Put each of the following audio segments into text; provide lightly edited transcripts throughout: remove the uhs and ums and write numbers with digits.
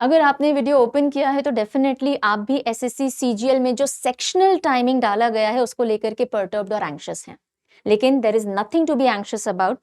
अगर आपने video open किया है तो डेफिनेटली आप भी एसएससी सीजीएल में जो सेक्शनल टाइमिंग डाला गया है उसको लेकर के पर्टर्ब्ड और एंग्शियस हैं। लेकिन there is nothing to be anxious about.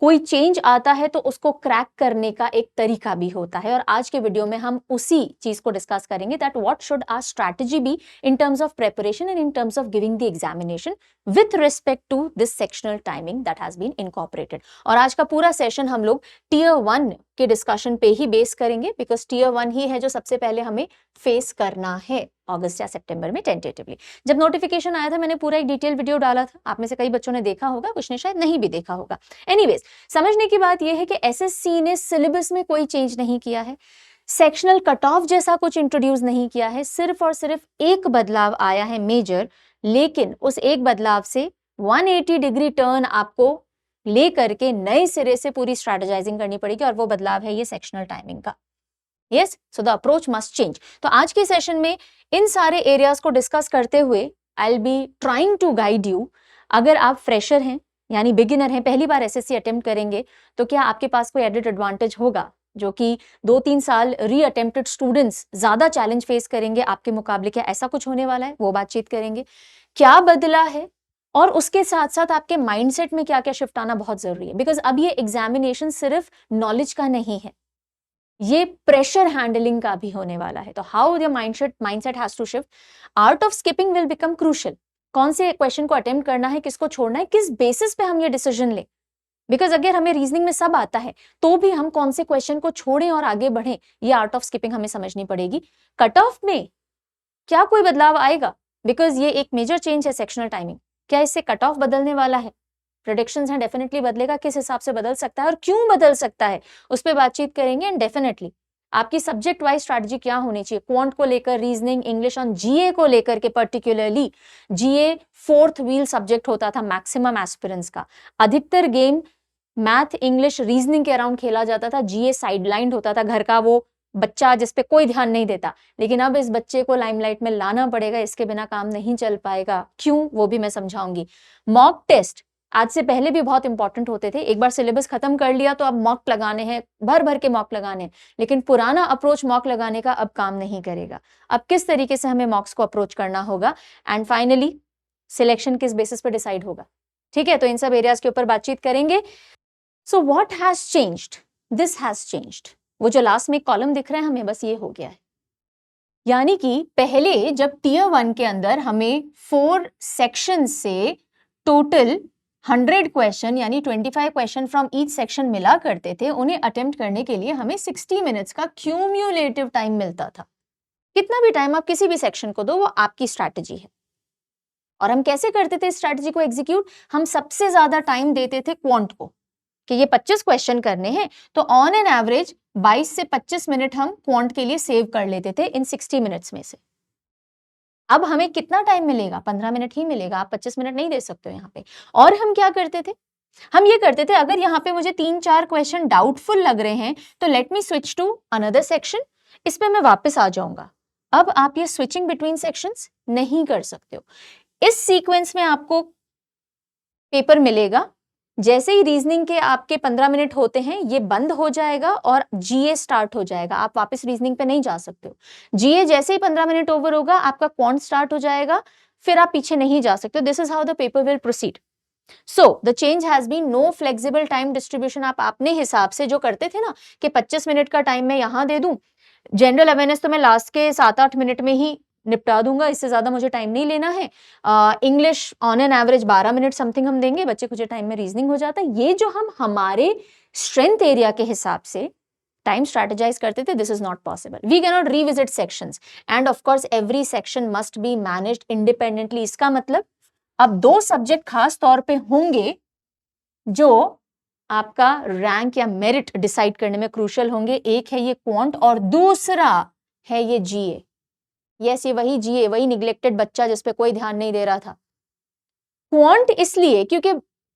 कोई चेंज आता है तो उसको क्रैक करने का एक तरीका भी होता है, और आज के वीडियो में हम उसी चीज को डिस्कस करेंगे that what should our strategy be in terms of preparation and in terms of giving the examination with respect to this sectional timing that has been incorporated. और आज का पूरा सेशन हम लोग टियर 1 के डिस्कशन पे ही base करेंगे, because tier 1 ही है जो सबसे पहले हमें फेस करना है अगस्त या सितंबर में टेंटेटिवली। जब नोटिफिकेशन आया था मैंने पूरा एक डिटेल वीडियो डाला था, आप में से कई बच्चों ने देखा होगा, कुछ ने शायद नहीं भी देखा होगा। एनीवेज, समझने की बात यह है कि एसएससी ने सिलेबस में कोई चेंज नहीं किया है, सेक्शनल कट ऑफ जैसा कुछ इंट्रोड्यूस नहीं किया है, सिर्फ और सिर्फ एक बदलाव आया है मेजर, लेकिन उस एक बदलाव से 180 डिग्री टर्न आपको ले करके नए सिरे से पूरी स्ट्रेटेजाइजिंग करनी पड़ेगी, और वो बदलाव है ये सेक्शनल टाइमिंग का। Yes, so the approach must change. तो आज के सेशन में इन सारे एरियाज को डिस्कस करते हुए I will be trying to guide you. अगर आप फ्रेशर हैं यानी बिगिनर हैं, पहली बार एसएससी अटेम्प्ट करेंगे, तो क्या आपके पास कोई एडेड एडवांटेज होगा, जो कि 2-3 साल री अटेम्प्टेड स्टूडेंट्स ज्यादा चैलेंज फेस करेंगे आपके मुकाबले? क्या ऐसा कुछ होने वाला है? वो बातचीत करेंगे। क्या बदला है और उसके साथ साथ आपके माइंडसेट में क्या क्या शिफ्ट आना बहुत जरूरी है, बिकॉज अब ये एग्जामिनेशन सिर्फ नॉलेज का नहीं है, ये प्रेशर हैंडलिंग का भी होने वाला है। तो how your mindset has to shift. Art of skipping will become crucial. कौन से क्वेश्चन को अटेम्प्ट करना है, किसको छोड़ना है, किस बेसिस पे हम ये डिसीजन लें, बिकॉज अगर हमें रीजनिंग में सब आता है तो भी हम कौन से क्वेश्चन को छोड़ें और आगे बढ़ें, ये आर्ट ऑफ स्किपिंग हमें समझनी पड़ेगी। कट ऑफ में क्या कोई बदलाव आएगा, बिकॉज ये एक मेजर चेंज है सेक्शनल टाइमिंग। क्या इससे कट ऑफ बदलने वाला है? प्रेडिक्शंस हैं, डेफिनेटली बदलेगा। किस हिसाब से बदल सकता है और क्यों बदल सकता है, उस पर बातचीत करेंगे। एंड डेफिनेटली आपकी सब्जेक्ट वाइज स्ट्रैटेजी क्या होनी चाहिए, क्वांट को लेकर, रीजनिंग, इंग्लिश और जीए को लेकर के। पर्टिकुलरली जीए 4th व्हील सब्जेक्ट होता था मैक्सिमम एस्पिरेंट्स का। अधिकतर गेम मैथ, इंग्लिश, रीजनिंग के अराउंड खेला जाता था। जीए साइडलाइंड होता था, घर का वो बच्चा जिसपे कोई ध्यान नहीं देता। लेकिन अब इस बच्चे को लाइमलाइट में लाना पड़ेगा, इसके बिना काम नहीं चल पाएगा। क्यों, वो भी मैं समझाऊंगी। मॉक टेस्ट आज से पहले भी बहुत इंपॉर्टेंट होते थे। एक बार सिलेबस खत्म कर लिया तो अब मॉक लगाने हैं, भर भर के मॉक लगाने हैं। लेकिन पुराना अप्रोच मॉक लगाने का अब काम नहीं करेगा। अब किस तरीके से हमें मॉक्स को अप्रोच करना होगा, एंड फाइनली सिलेक्शन किस बेसिस पे डिसाइड होगा। ठीक है, तो इन सब एरियाज के ऊपर बातचीत करेंगे। So what has changed? This has changed. वो जो लास्ट में कॉलम दिख रहा है हमें, बस ये हो गया है। यानी कि पहले जब टियर 1 के अंदर हमें 4 सेक्शन से टोटल 100 क्वेश्चन यानी 25 क्वेश्चन फ्रॉम ईच सेक्शन मिला करते थे, उन्हें अटेम्प्ट करने के लिए हमें 60 मिनट्स का क्यूम्युलेटिव टाइम मिलता था। कितना भी टाइम आप किसी भी सेक्शन को दो, वो आपकी स्ट्रैटेजी है। और हम कैसे करते थे स्ट्रैटेजी को एग्जीक्यूट? हम सबसे ज्यादा टाइम देते थे क्वांट को, कि ये 25 क्वेश्चन करने हैं, तो ऑन एन एवरेज 22 से 25 मिनट हम क्वांट के लिए सेव कर लेते थे इन 60 मिनट्स में से। अब हमें कितना टाइम मिलेगा? 15 मिनट ही मिलेगा, आप 25 मिनट नहीं दे सकते हो यहाँ पे। और हम क्या करते थे? हम ये करते थे, अगर यहाँ पे मुझे 3-4 क्वेश्चन डाउटफुल लग रहे हैं तो let me switch to another section, इस पे मैं वापस आ जाऊंगा। अब आप ये स्विचिंग बिटवीन सेक्शंस नहीं कर सकते हो। इस सीक्वेंस में आपको पेपर मिलेगा, जैसे ही रीजनिंग के आपके 15 मिनट होते हैं ये बंद हो जाएगा और जीए स्टार्ट हो जाएगा। आप वापस रीजनिंग पे नहीं जा सकते हो। जीए जैसे ही 15 मिनट ओवर होगा आपका क्वांट स्टार्ट हो जाएगा, फिर आप पीछे नहीं जा सकते। This is how the paper will proceed. So the change has been no flexible time distribution. आप अपने हिसाब से जो करते थे ना कि 25 मिनट का टाइम मैं यहां दे दूं, जनरल अवेयरनेस तो मैं लास्ट के 7-8 मिनट में ही निपटा दूंगा, इससे ज्यादा मुझे टाइम नहीं लेना है। English on an average 12 minute something हम देंगे, बच्चे कुछ टाइम में रीजनिंग हो जाता है। ये जो हम हमारे स्ट्रेंथ एरिया के हिसाब से टाइम स्ट्रेटेजाइज करते थे, this is not possible. We can not revisit sections and of course every section must be managed independently. इसका मतलब अब 2 सब्जेक्ट खास तौर पे होंगे जो आपका रैंक या मेरिट डिसाइड करने में क्रूशियल होंगे। एक है ये क्वांट और दूसरा है ये जीए। यस, ये वही जीए, वही निग्लेक्टेड बच्चा जिस पे कोई ध्यान नहीं दे रहा था। क्वांट इसलिए क्योंकि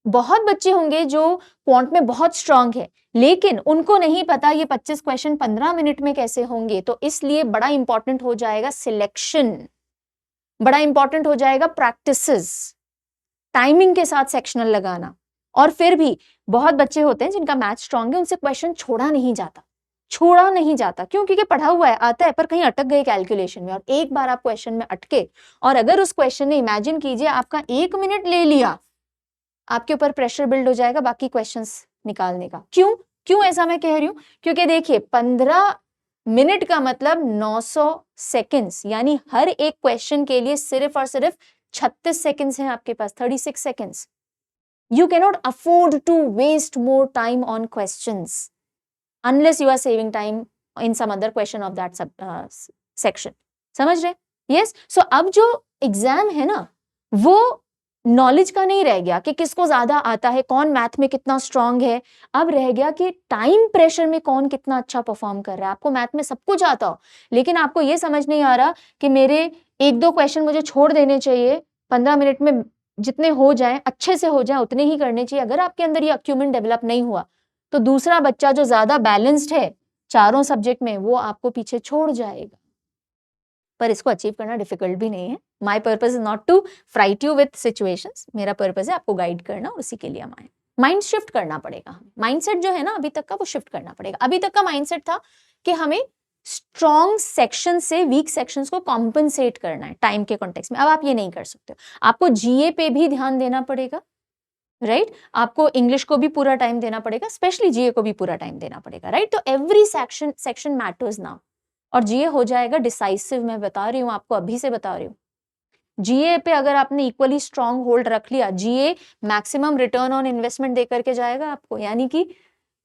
बहुत बच्चे होंगे जो क्वांट में बहुत स्ट्रांग है, लेकिन उनको नहीं पता ये 25 क्वेश्चन 15 मिनट में कैसे होंगे। तो इसलिए बड़ा इंपॉर्टेंट हो जाएगा सिलेक्शन, बड़ा इंपॉर्टेंट हो जाएगा प्रैक्टिसेस, टाइमिंग के साथ सेक्शनल लगाना। और फिर भी बहुत बच्चे होते हैं जिनका मैथ स्ट्रांग है, उनसे क्वेश्चन छोड़ा नहीं जाता। छोड़ा नहीं जाता। क्यों? क्योंकि पढ़ा हुआ है, आता है, पर कहीं अटक गए कैलकुलेशन में, और एक बार आप क्वेश्चन में अटके और अगर उस क्वेश्चन ने, इमेजिन कीजिए आपका 1 मिनट ले लिया, आपके ऊपर प्रेशर बिल्ड हो जाएगा बाकी क्वेश्चंस निकालने का। क्यों? क्यों ऐसा मैं कह रही हूं? क्योंकि देखिए 15 मिनट का मतलब 900 सेकेंड्स, यानी हर एक क्वेश्चन के लिए सिर्फ और सिर्फ 36 सेकेंड्स हैं आपके पास, 36 seconds. You cannot afford to waste more time on questions unless you are saving time in some other question of that section. समझ रहे? Yes. So अब जो एग्जाम है ना, वो नॉलेज का नहीं रह गया कि किसको ज्यादा आता है, कौन मैथ में कितना स्ट्रांग है। अब रह गया कि टाइम प्रेशर में कौन कितना अच्छा परफॉर्म कर रहा है। आपको मैथ में सब कुछ आता हो, लेकिन आपको ये समझ नहीं आ रहा कि मेरे 1-2 क्वेश्चन मुझे छोड़ देने चाहिए, 15 मिनट में जितने हो जाए, अच्छे से हो जाए, उतने ही करने चाहिए। अगर आपके अंदर ये अक्यूमेंट डेवलप नहीं हुआ, तो दूसरा बच्चा जो ज्यादा बैलेंस्ड है चारों सब्जेक्ट में, वो आपको पीछे छोड़ जाएगा। पर इसको अचीव करना डिफिकल्ट भी नहीं है। My purpose is not to fright you with situations, मेरा पर्पज है आपको गाइड करना, और उसी के लिए हम आए। माइंड शिफ्ट करना पड़ेगा हमें, माइंडसेट जो है ना अभी तक का, वो शिफ्ट करना पड़ेगा। अभी तक का माइंडसेट था कि हमें स्ट्रॉन्ग सेक्शन से वीक सेक्शंस को कॉम्पनसेट करना है टाइम के कॉन्टेक्स्ट में। अब आप ये नहीं कर सकते, आपको जीए पे भी ध्यान देना पड़ेगा, राइट? आपको इंग्लिश को भी पूरा टाइम देना पड़ेगा, स्पेशली जीए को भी पूरा टाइम देना पड़ेगा, राइट? तो एवरी सेक्शन मैटर्स नाउ, और जीए हो जाएगा डिसाइसिव। मैं बता रही हूँ आपको, अभी से बता रही हूँ। जीए पे अगर आपने इक्वली स्ट्रॉन्ग होल्ड रख लिया, जीए मैक्सिमम रिटर्न ऑन इन्वेस्टमेंट दे करके जाएगा आपको। यानी कि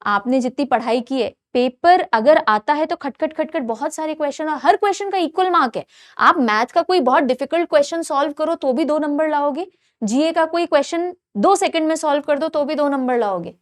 आपने जितनी पढ़ाई की है, पेपर अगर आता है तो खटखट खटखट बहुत सारे क्वेश्चन, और हर क्वेश्चन का इक्वल मार्क है। आप मैथ का कोई बहुत डिफिकल्ट क्वेश्चन सॉल्व करो तो भी 2 नंबर लाओगे, जीए का कोई क्वेश्चन 2 सेकंड में सॉल्व कर दो तो भी 2 नंबर लाओगे।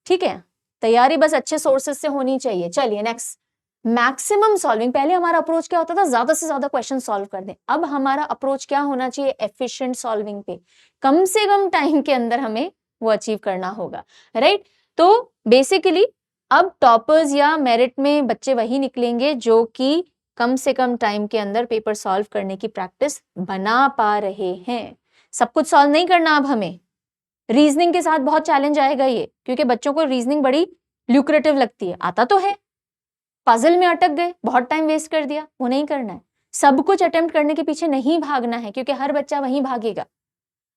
ठीक है, तैयारी बस अच्छे सोर्सेस से होनी चाहिए। चलिए नेक्स्ट, मैक्सिमम सॉल्विंग। पहले हमारा अप्रोच क्या होता था? ज्यादा से ज्यादा क्वेश्चन सॉल्व कर दें। अब हमारा अप्रोच क्या होना चाहिए? एफिशिएंट सॉल्विंग पे, कम से कम टाइम के अंदर हमें वो अचीव करना होगा, राइट? तो बेसिकली अब टॉपर्स या मेरिट में बच्चे वही निकलेंगे जो कि कम से कम टाइम के अंदर पेपर सॉल्व करने की प्रैक्टिस बना पा रहे हैं। सब कुछ सॉल्व नहीं करना अब हमें। रीजनिंग के साथ बहुत चैलेंज आएगा ये, क्योंकि बच्चों को रीजनिंग बड़ी ल्यूक्रेटिव लगती है, आता तो है, पजल में अटक गए, बहुत टाइम वेस्ट कर दिया, वो नहीं करना है। सब कुछ अटेम्प्ट करने के पीछे नहीं भागना है, क्योंकि हर बच्चा वहीं भागेगा।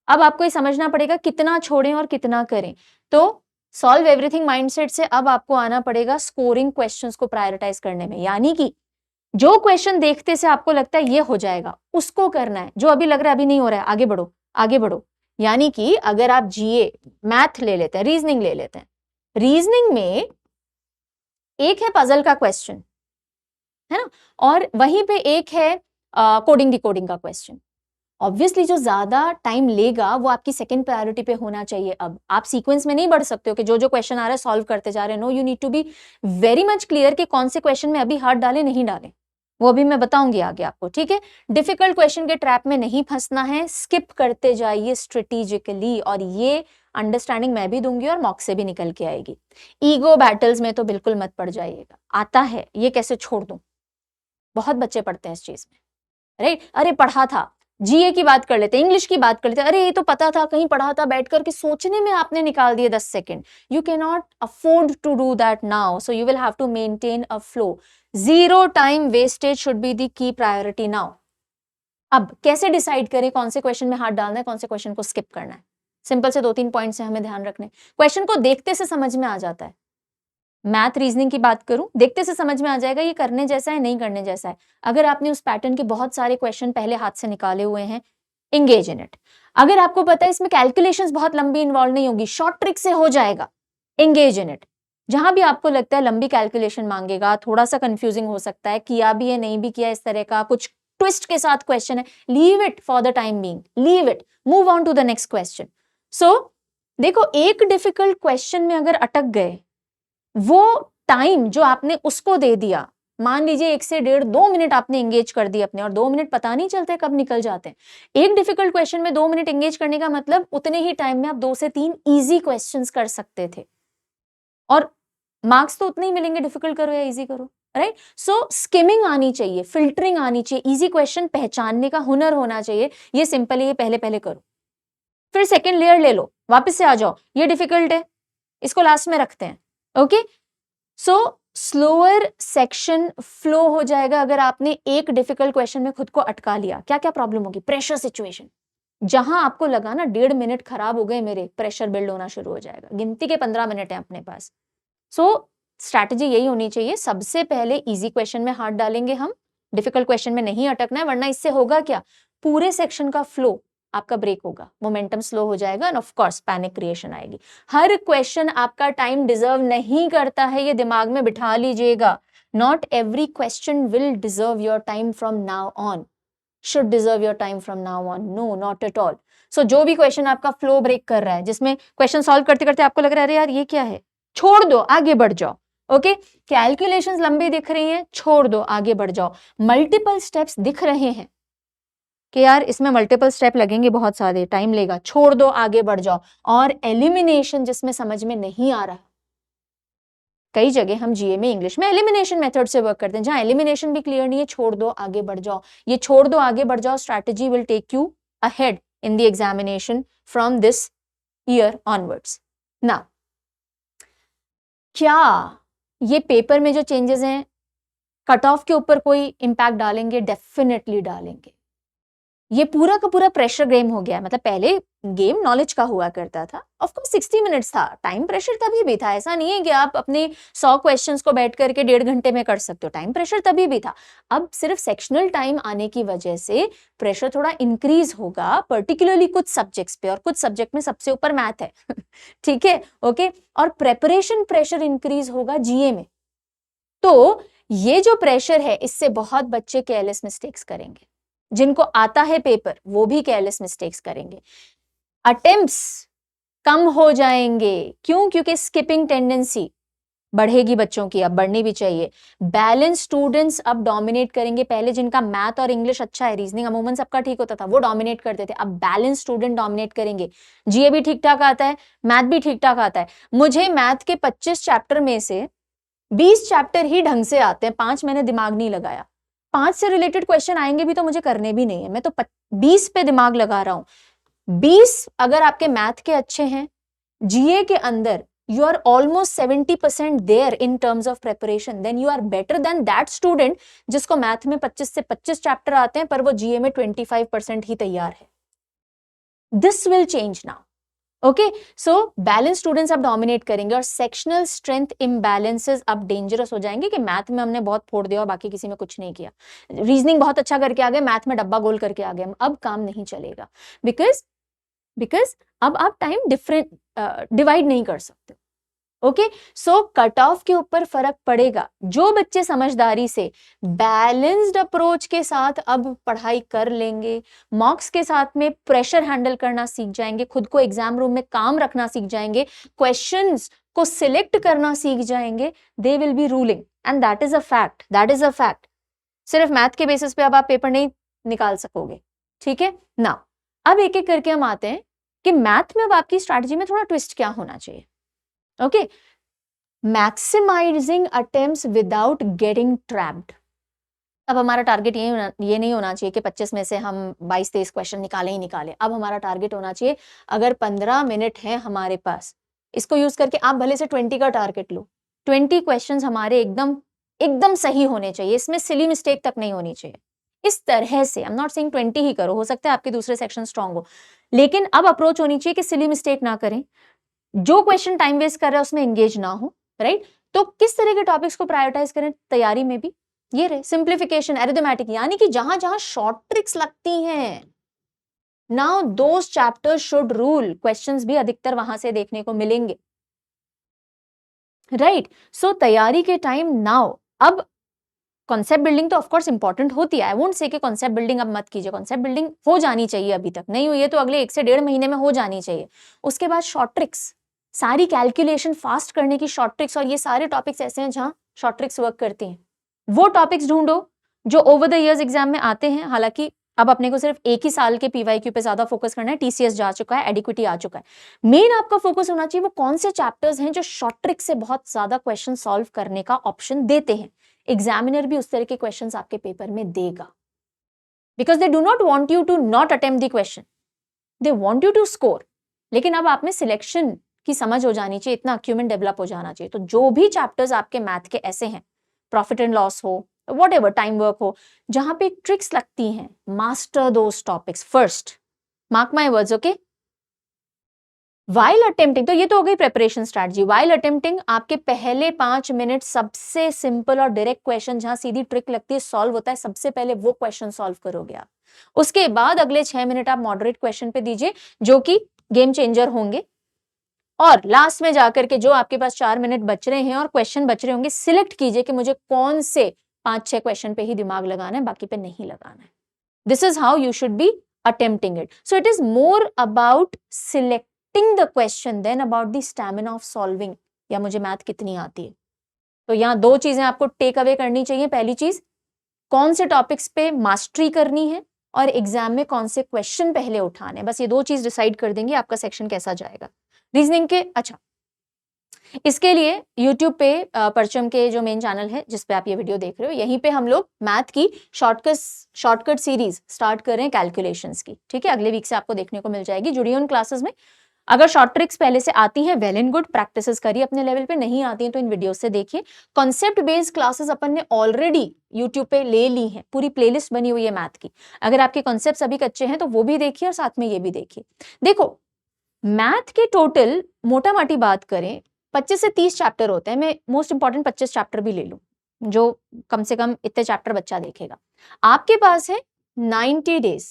अब आपको ये समझना पड़ेगा कितना छोड़ें और कितना करें। तो सॉल्व एवरीथिंग माइंडसेट से अब आपको आना पड़ेगा स्कोरिंग क्वेश्चंस को प्रायोरिटाइज करने में। यानी कि जो क्वेश्चन देखते से आपको लगता है ये हो जाएगा, उसको करना है। जो अभी लग रहा है अभी नहीं हो रहा है, आगे बढ़ो, आगे बढ़ो। यानी कि अगर आप जीए, मैथ ले लेते हैं, रीजनिंग ले लेते हैं, रीजनिंग में एक है पजल का क्वेश्चन, है ना, और वहीं पे एक है कोडिंग डिकोडिंग का क्वेश्चन। ऑब्वियसली जो ज्यादा टाइम लेगा वो आपकी सेकंड प्रायोरिटी पे होना चाहिए। अब आप सीक्वेंस में नहीं बढ़ सकते हो कि जो जो क्वेश्चन आ रहा है सॉल्व करते जा रहे हैं। No, you need to be very much clear कि कौन से क्वेश्चन में अभी हाथ डाले नहीं डाले, वो भी मैं बताऊंगी आगे आपको, ठीक है? डिफिकल्ट क्वेश्चन के ट्रैप में नहीं फंसना है, स्किप करते जाइए स्ट्रेटेजिकली, और ये अंडरस्टैंडिंग मैं भी दूंगी और मॉक से भी निकल के आएगी। ईगो बैटल्स में तो बिल्कुल मत पड़ जाइएगा, आता है ये कैसे छोड़ दूं, बहुत बच्चे पढ़ते हैं इस चीज में, राइट? अरे पढ़ा था, जीए की बात कर लेते, इंग्लिश की बात कर लेते, अरे ये तो पता था, कहीं पढ़ा था, बैठ करके सोचने में आपने निकाल दिए 10 second. You can not afford to do that now, so you will have to maintain a flow. Zero time wastage should be the key priority now. अब कैसे डिसाइड करें कौन से क्वेश्चन में हाथ डालना है, कौन से क्वेश्चन को स्किप करना है? सिंपल से 2-3 पॉइंट से हमें ध्यान रखने। क्वेश्चन को देखते से समझ में आ जाता है। मैथ रीजनिंग की बात करूं, देखते से समझ में आ जाएगा ये करने जैसा है, नहीं करने जैसा है। अगर आपने उस पैटर्न के बहुत सारे क्वेश्चन पहले हाथ से निकाले हुए हैं, एंगेज इन इट। अगर आपको पता है इसमें कैलकुलेशंस बहुत लंबी इन्वॉल्व नहीं होगी, शॉर्ट ट्रिक से हो जाएगा, एंगेज इन इट। जहां भी आपको लगता है लंबी कैलकुलेशन मांगेगा, थोड़ा सा कंफ्यूजिंग हो सकता है, किया भी है नहीं भी किया, इस तरह का कुछ ट्विस्ट के साथ क्वेश्चन है, leave it for the time being, leave it, move on to the next question. So देखो, एक डिफिकल्ट क्वेश्चन में अगर अटक गए, वो टाइम जो आपने उसको दे दिया, मान लीजिए 1 से 1.5-2 मिनट आपने एंगेज कर दिए अपने, और 2 मिनट पता नहीं चलते कब निकल जाते हैं। एक डिफिकल्ट क्वेश्चन में 2 मिनट एंगेज करने का मतलब उतने ही टाइम में आप 2 से 3 इजी क्वेश्चंस कर सकते थे, और मार्क्स तो उतने ही मिलेंगे, डिफिकल्ट करो या इजी करो, राइट? सो स्किमिंग आनी चाहिए, फिल्टरिंग आनी चाहिए, इजी क्वेश्चन पहचानने का हुनर होना चाहिए। ये सिंपल है, ये पहले पहले करो, फिर सेकेंड लेयर ले लो, वापस से आ जाओ, ये डिफिकल्ट है, इसको लास्ट में रखते हैं, ओके? सो स्लोअर सेक्शन फ्लो हो जाएगा अगर आपने एक डिफिकल्ट क्वेश्चन में खुद को अटका लिया। क्या क्या प्रॉब्लम होगी? प्रेशर सिचुएशन, जहां आपको लगा ना 1.5 मिनट खराब हो गए मेरे, प्रेशर बिल्ड होना शुरू हो जाएगा। गिनती के 15 मिनट है अपने पास। सो स्ट्रैटेजी यही होनी चाहिए, सबसे पहले इजी क्वेश्चन में हाथ डालेंगे हम, डिफिकल्ट क्वेश्चन में नहीं अटकना है, वरना इससे होगा क्या, पूरे सेक्शन का फ्लो आपका ब्रेक होगा, मोमेंटम स्लो हो जाएगा and of course panic creation आएगी। हर क्वेश्चन आपका टाइम डिजर्व नहीं करता है, ये दिमाग में बिठा लीजिएगा। Not every question will deserve your time from now on, should deserve your time from now on, no not at all. So जो भी क्वेश्चन आपका फ्लो ब्रेक कर रहा है, जिसमें क्वेश्चन सॉल्व करते करते आपको लग रहा है अरे यार ये क्या है, छोड़ दो, आगे बढ़ जाओ। ओके, कैलकुलेशंस लंबी दिख रही हैं, छोड़ दो, आगे बढ़ जाओ। मल्टीपल स्टेप्स दिख रहे हैं कि यार इसमें मल्टीपल स्टेप लगेंगे, बहुत सारे टाइम लेगा, छोड़ दो, आगे बढ़ जाओ। और एलिमिनेशन जिसमें समझ में नहीं आ रहा, कई जगह हम जीए में इंग्लिश में एलिमिनेशन मेथड से वर्क करते हैं, जहां एलिमिनेशन भी क्लियर नहीं है, छोड़ दो, आगे बढ़ जाओ। ये छोड़ दो, आगे बढ़ जाओ strategy will take you ahead in the examination from this year onwards. ना क्या ये पेपर में जो चेंजेस हैं कट ऑफ के ऊपर कोई इंपैक्ट डालेंगे? डेफिनेटली डालेंगे। ये पूरा का पूरा प्रेशर गेम हो गया, मतलब पहले गेम नॉलेज का हुआ करता था, ऑफ कोर्स 60 मिनट्स था, टाइम प्रेशर तभी भी था, ऐसा नहीं है कि आप अपने 100 क्वेश्चंस को बैठ करके 1.5 घंटे में कर सकते हो, टाइम प्रेशर तभी भी था। अब सिर्फ सेक्शनल टाइम आने की वजह से प्रेशर थोड़ा इंक्रीज होगा, पर्टिकुलरली कुछ सब्जेक्ट्स पे, और कुछ सब्जेक्ट में सबसे ऊपर मैथ है ठीक है, ओके। और प्रेपरेशन प्रेशर इंक्रीज होगा जीए में। तो ये जो प्रेशर है, इससे बहुत बच्चे केयरलेस मिस्टेक्स करेंगे, जिनको आता है पेपर वो भी केयरलेस मिस्टेक्स करेंगे, अटेम्प्ट्स कम हो जाएंगे। क्यों? क्योंकि स्किपिंग टेंडेंसी बढ़ेगी बच्चों की, अब बढ़नी भी चाहिए। बैलेंस स्टूडेंट्स अब डोमिनेट करेंगे। पहले जिनका मैथ और इंग्लिश अच्छा है, रीजनिंग अमूमन सबका ठीक होता था, वो डोमिनेट करते थे, अब बैलेंस स्टूडेंट डोमिनेट करेंगे। जीए भी ठीक ठाक आता है, मैथ भी ठीक ठाक आता है। मुझे मैथ के 25 चैप्टर में से 20 चैप्टर ही ढंग से आते हैं, 5 मैंने दिमाग नहीं लगाया, 5 से रिलेटेड क्वेश्चन आएंगे भी तो मुझे करने भी नहीं है, मैं तो 20 पे दिमाग लगा रहा हूं। 20 अगर आपके मैथ के अच्छे हैं, जीए के अंदर you are almost 70% there in terms of preparation, then you are better than that student जिसको मैथ में 25 से 25 चैप्टर आते हैं पर वो जीए में 25% ही तैयार है। This will change now. Okay, so balance students अब डोमिनेट करेंगे, और सेक्शनल स्ट्रेंथ इम्बैलेंसेस अब डेंजरस हो जाएंगे कि मैथ में हमने बहुत फोड़ दिया और बाकी किसी में कुछ नहीं किया, रीजनिंग बहुत अच्छा करके आ गए, मैथ में डब्बा गोल करके आ गए, अब काम नहीं चलेगा। बिकॉज अब आप टाइम डिफरेंट डिवाइड नहीं कर सकते। ओके, सो कट ऑफ के ऊपर फर्क पड़ेगा। जो बच्चे समझदारी से बैलेंस्ड अप्रोच के साथ अब पढ़ाई कर लेंगे, मॉक्स के साथ में प्रेशर हैंडल करना सीख जाएंगे, खुद को एग्जाम रूम में काम रखना सीख जाएंगे, क्वेश्चंस को सिलेक्ट करना सीख जाएंगे, they will be ruling, and that is a fact, that is a fact. सिर्फ मैथ के बेसिस पे अब आप पेपर नहीं निकाल सकोगे, ठीक है ना। अब एक एक करके हम आते हैं कि मैथ में अब आपकी स्ट्रैटेजी में थोड़ा ट्विस्ट क्या होना चाहिए। Okay, maximising attempts without getting trapped. अब हमारा टारगेट ये नहीं होना चाहिए कि 25 में से हम 22-23 क्वेश्चन निकाले ही निकाले। अब हमारा टारगेट होना चाहिए, अगर 15 मिनट है हमारे पास, इसको यूज करके आप भले से 20 का टारगेट लो, 20 क्वेश्चंस हमारे एकदम सही होने चाहिए, इसमें सिली मिस्टेक तक नहीं होनी चाहिए। इस तरह से आई एम नॉट सेइंग 20 ही करो, हो सकता है आपके दूसरे सेक्शन स्ट्रांग हो, लेकिन अब अप्रोच होनी चाहिए कि सिली मिस्टेक ना करें, जो क्वेश्चन टाइम वेस्ट कर रहा है उसमें एंगेज ना हो, राइट। तो किस तरह के टॉपिक्स को प्रायोरिटाइज करें तैयारी में भी, ये रहे सिंप्लीफिकेशन, अरिथमेटिक, यानी कि जहां जहां शॉर्ट ट्रिक्स लगती हैं, now those chapters should rule, questions भी अधिकतर वहां से देखने को मिलेंगे, राइट। सो तैयारी के टाइम नाउ, अब कॉन्सेप्ट बिल्डिंग तो ऑफ कोर्स इंपॉर्टेंट होती है, आई वोंट से कि कॉन्सेप्ट बिल्डिंग अब मत कीजिए, कॉन्सेप्ट बिल्डिंग हो जानी चाहिए, अभी तक नहीं हुई है तो अगले 1 से 1.5 महीने में हो जानी चाहिए। उसके बाद शॉर्ट ट्रिक्स, सारी कैलकुलेशन फास्ट करने की शॉर्ट ट्रिक्स, और ये सारे टॉपिक्स ऐसे हैं जहां शॉर्ट ट्रिक्स वर्क करती हैं, वो टॉपिक्स ढूंढो जो ओवर द इयर्स एग्जाम में आते हैं। हालांकि अब अपने को सिर्फ एक ही साल के पीवाईक्यू पे ज्यादा फोकस करना है, टीसीएस जा चुका है, एडिक्विटी आ चुका है। मेन आपका फोकस होना चाहिए वो कौन से चैप्टर्स हैं जो शॉर्ट ट्रिक से बहुत ज्यादा क्वेश्चन सॉल्व करने का ऑप्शन देते हैं। एग्जामिनर भी उस तरह के क्वेश्चंस आपके पेपर में देगा, because they do not want you to not attempt the question, they want you to score. लेकिन अब आप में सिलेक्शन की समझ हो जानी चाहिए, इतना अक्यूमेंट डेवलप हो जाना चाहिए। तो जो भी चैप्टर्स आपके मैथ के ऐसे हैं, प्रॉफिट एंड लॉस हो, वॉट एवर, टाइम वर्क हो, जहां पे ट्रिक्स लगती हैं, master those topics first, mark my words, okay. While attempting, तो ये तो हो गई प्रिपरेशन स्ट्रैटेजी। वाइल अटेम्प्टिंग, आपके पहले 5 मिनट सबसे सिंपल और डायरेक्ट क्वेश्चन जहां सीधी ट्रिक लगती है, सॉल्व होता है, सबसे पहले वो क्वेश्चन सॉल्व करोगे आप। उसके बाद अगले 6 मिनट आप मॉडरेट क्वेश्चन पे दीजिए जो कि गेम चेंजर होंगे, और लास्ट में जाकर के जो आपके पास 4 मिनट बच रहे हैं और क्वेश्चन बच रहे होंगे, सिलेक्ट कीजिए कि मुझे कौन से 5-6 क्वेश्चन पे ही दिमाग लगाना है, बाकी पे नहीं लगाना है। This is how you should be attempting it. So it is more about selecting the question than about the stamina of solving, या मुझे मैथ कितनी आती है। तो यहाँ 2 चीजें आपको टेक अवे करनी चाहिए। पहली चीज, कौन से टॉपिक्स पे मास्टरी करनी है और एग्जाम में कौन से क्वेश्चन पहले उठाने हैं। बस ये 2 चीज डिसाइड कर देंगे आपका सेक्शन कैसा जाएगा। रीजनिंग के, अच्छा, इसके लिए YouTube पे परचम के जो मेन चैनल है जिस पे आप ये वीडियो देख रहे हो, यहीं पे हम लोग मैथ की शॉर्टकट सीरीज स्टार्ट कर रहे हैं कैलकुलेशंस की, ठीक है। अगले वीक से आपको देखने को मिल जाएगी, जुड़िए उन क्लासेस में। अगर शॉर्ट ट्रिक्स पहले से आती हैं, वेल एंड गुड, प्रैक्टिसेस करिए अपने लेवल पे, नहीं आती हैं तो इन वीडियो से देखिए। कॉन्सेप्ट बेस्ड क्लासेस अपन ने ऑलरेडी यूट्यूब पे ले ली हैं, पूरी प्लेलिस्ट बनी हुई है मैथ की। अगर आपके कॉन्सेप्ट अभी कच्चे हैं तो वो भी देखिए और साथ में ये भी देखिए। देखो, मैथ के टोटल मोटा माटी बात करें 25 से 30 चैप्टर होते हैं। मैं मोस्ट इंपॉर्टेंट 25 चैप्टर भी ले लूं, जो कम से कम इतने चैप्टर बच्चा देखेगा। आपके पास है 90 डेज।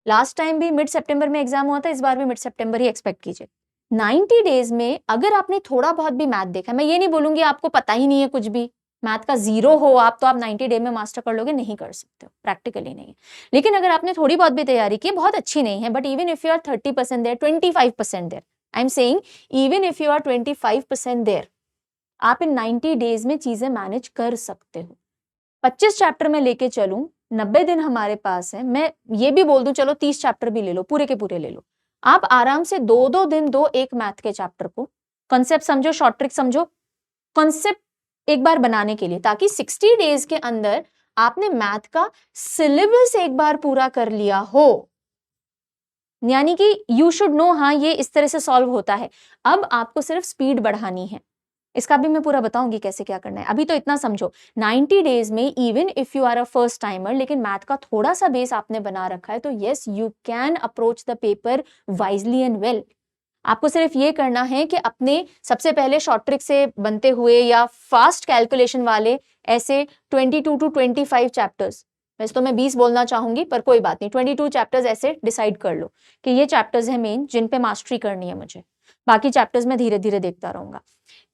लास्ट टाइम भी मिड सितंबर में एग्जाम हुआ था, इस बार भी मिड सितंबर ही एक्सपेक्ट कीजिए। 90 डेज में अगर आपने थोड़ा बहुत भी मैथ देखा, मैं ये नहीं बोलूंगी आपको पता ही नहीं है कुछ भी, मैथ का जीरो हो आप, तो आप 90 डे में मास्टर कर लोगे, नहीं कर सकते हो, प्रैक्टिकली नहीं है। लेकिन अगर आपने थोड़ी बहुत भी तैयारी की, बहुत अच्छी नहीं है, but even if you are 30% there, 25% there, I am saying even if you are 25% there, आप इन 90 डेज में चीजें मैनेज कर सकते हो। 25 चैप्टर में लेके चलूं, 90 दिन हमारे पास है, मैं ये भी बोल दूं चलो 30 चैप्टर भी ले लो, पूरे के पूरे ले लो, आप आराम से 2-2 दिन दो एक मैथ के चैप्टर को, कॉन्सेप्ट समझो, शॉर्ट ट्रिक समझो, कॉन्सेप्ट एक बार बनाने के लिए, ताकि 60 डेज के अंदर आपने मैथ का सिलेबस एक बार पूरा कर लिया हो। यानी कि यू शुड नो, हाँ ये इस तरह से सॉल्व होता है। अब आपको सिर्फ स्पीड बढ़ानी है, इसका भी मैं पूरा बताऊंगी कैसे क्या करना है। अभी तो इतना समझो, 90 डेज में even if you are a first timer, लेकिन मैथ का थोड़ा सा बेस आपने बना रखा है, तो yes you can approach the paper wisely and well. आपको सिर्फ ये करना है कि अपने सबसे पहले शॉर्ट ट्रिक से बनते हुए या फास्ट कैलकुलेशन वाले ऐसे 22 to 25 चैप्टर्स, वैसे तो मैं 20 बोलना चाहूंगी पर कोई बात नहीं, 22 चैप्टर्स ऐसे डिसाइड कर लो कि ये चैप्टर्स हैं मेन जिन पे मास्टरी करनी है मुझे, बाकी चैप्टर्स मैं धीरे धीरे देखता रहूंगा।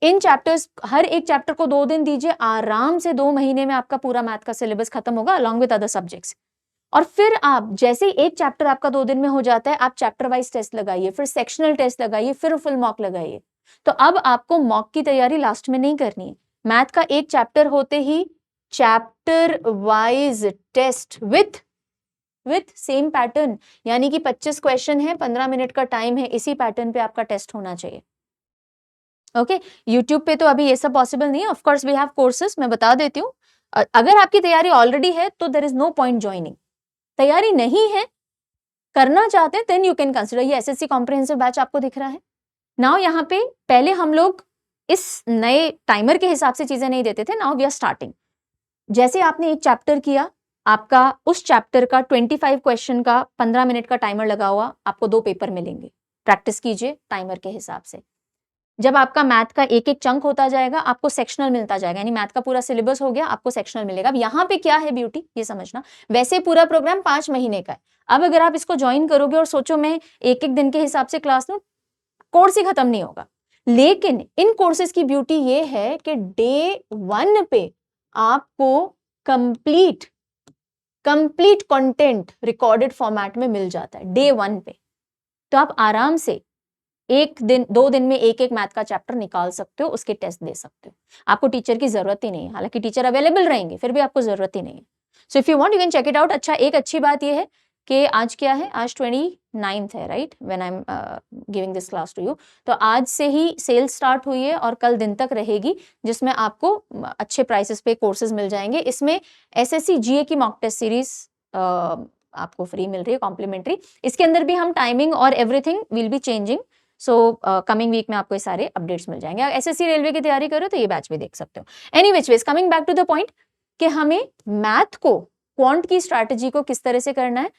इन चैप्टर्स, हर एक चैप्टर को 2 दिन दीजिए, आराम से 2 महीने में आपका पूरा मैथ का सिलेबस खत्म होगा अलॉन्ग विद अदर सब्जेक्ट्स। और फिर आप जैसे ही एक चैप्टर आपका 2 दिन में हो जाता है, आप चैप्टर वाइज टेस्ट लगाइए, फिर सेक्शनल टेस्ट लगाइए, फिर फुल मॉक लगाइए। तो अब आपको मॉक की तैयारी लास्ट में नहीं करनी है, मैथ का एक चैप्टर होते ही chapter wise test with same pattern, यानी कि 25 क्वेश्चन है, 15 मिनट का टाइम है, इसी पैटर्न पे आपका टेस्ट होना चाहिए। ओके, यूट्यूब पे तो अभी ये सब पॉसिबल नहीं है, of course we have courses, मैं बता देती हूँ। अगर आपकी तैयारी ऑलरेडी है तो there is no point joining. तैयारी नहीं है, करना चाहते हैं, देन यू कैन कंसिडर। ये एसएससी कॉम्प्रिहेंसिव बैच आपको दिख रहा है नाउ। यहाँ पे पहले हम लोग इस नए टाइमर के हिसाब से चीजें नहीं देते थे, नाउ वी आर स्टार्टिंग। जैसे आपने एक चैप्टर किया, आपका उस चैप्टर का 25 क्वेश्चन का 15 मिनट का टाइमर लगा हुआ, आपको 2 पेपर मिलेंगे, प्रैक्टिस कीजिए टाइमर के हिसाब से। जब आपका मैथ का एक एक चंक होता जाएगा, आपको सेक्शनल मिलता जाएगा, यानी मैथ का पूरा सिलेबस हो गया, आपको सेक्शनल मिलेगा। अब यहाँ पे क्या है ब्यूटी, ये समझना, वैसे पूरा प्रोग्राम 5 महीने का है। अब अगर आप इसको ज्वाइन करोगे और सोचो मैं एक एक दिन के हिसाब से क्लास लूं, कोर्स ही खत्म नहीं होगा। लेकिन इन कोर्सेज की ब्यूटी ये है कि डे 1 पे आपको कंप्लीट कंटेंट रिकॉर्डेड फॉर्मेट में मिल जाता है डे 1 पे। तो आप आराम से 2 दिन में एक मैथ का चैप्टर निकाल सकते हो, उसके टेस्ट दे सकते हो। आपको टीचर की जरूरत ही नहीं है, हालांकि टीचर अवेलेबल रहेंगे, फिर भी आपको जरूरत ही नहीं है। So if you want you can check it out. अच्छा, एक अच्छी बात यह है कि आज क्या है, आज 29th है, right, when I am giving this class to you. तो आज से ही सेल स्टार्ट हुई है और कल दिन तक रहेगी, जिसमें आपको अच्छे प्राइसेस पे कोर्सेज मिल जाएंगे। इसमें एसएससी जीए की मॉक टेस्ट सीरीज आपको फ्री मिल रही है, कॉम्प्लीमेंट्री। इसके अंदर भी हम टाइमिंग और everything will be changing, so coming week में आपको ये सारे अपडेट्स मिल जाएंगे। एसएससी रेलवे की तैयारी करो तो ये बैच भी देख सकते हो। Anyways ways coming back to the point कि हमें मैथ को, क्वांट की स्ट्रैटेजी को किस तरह से करना है,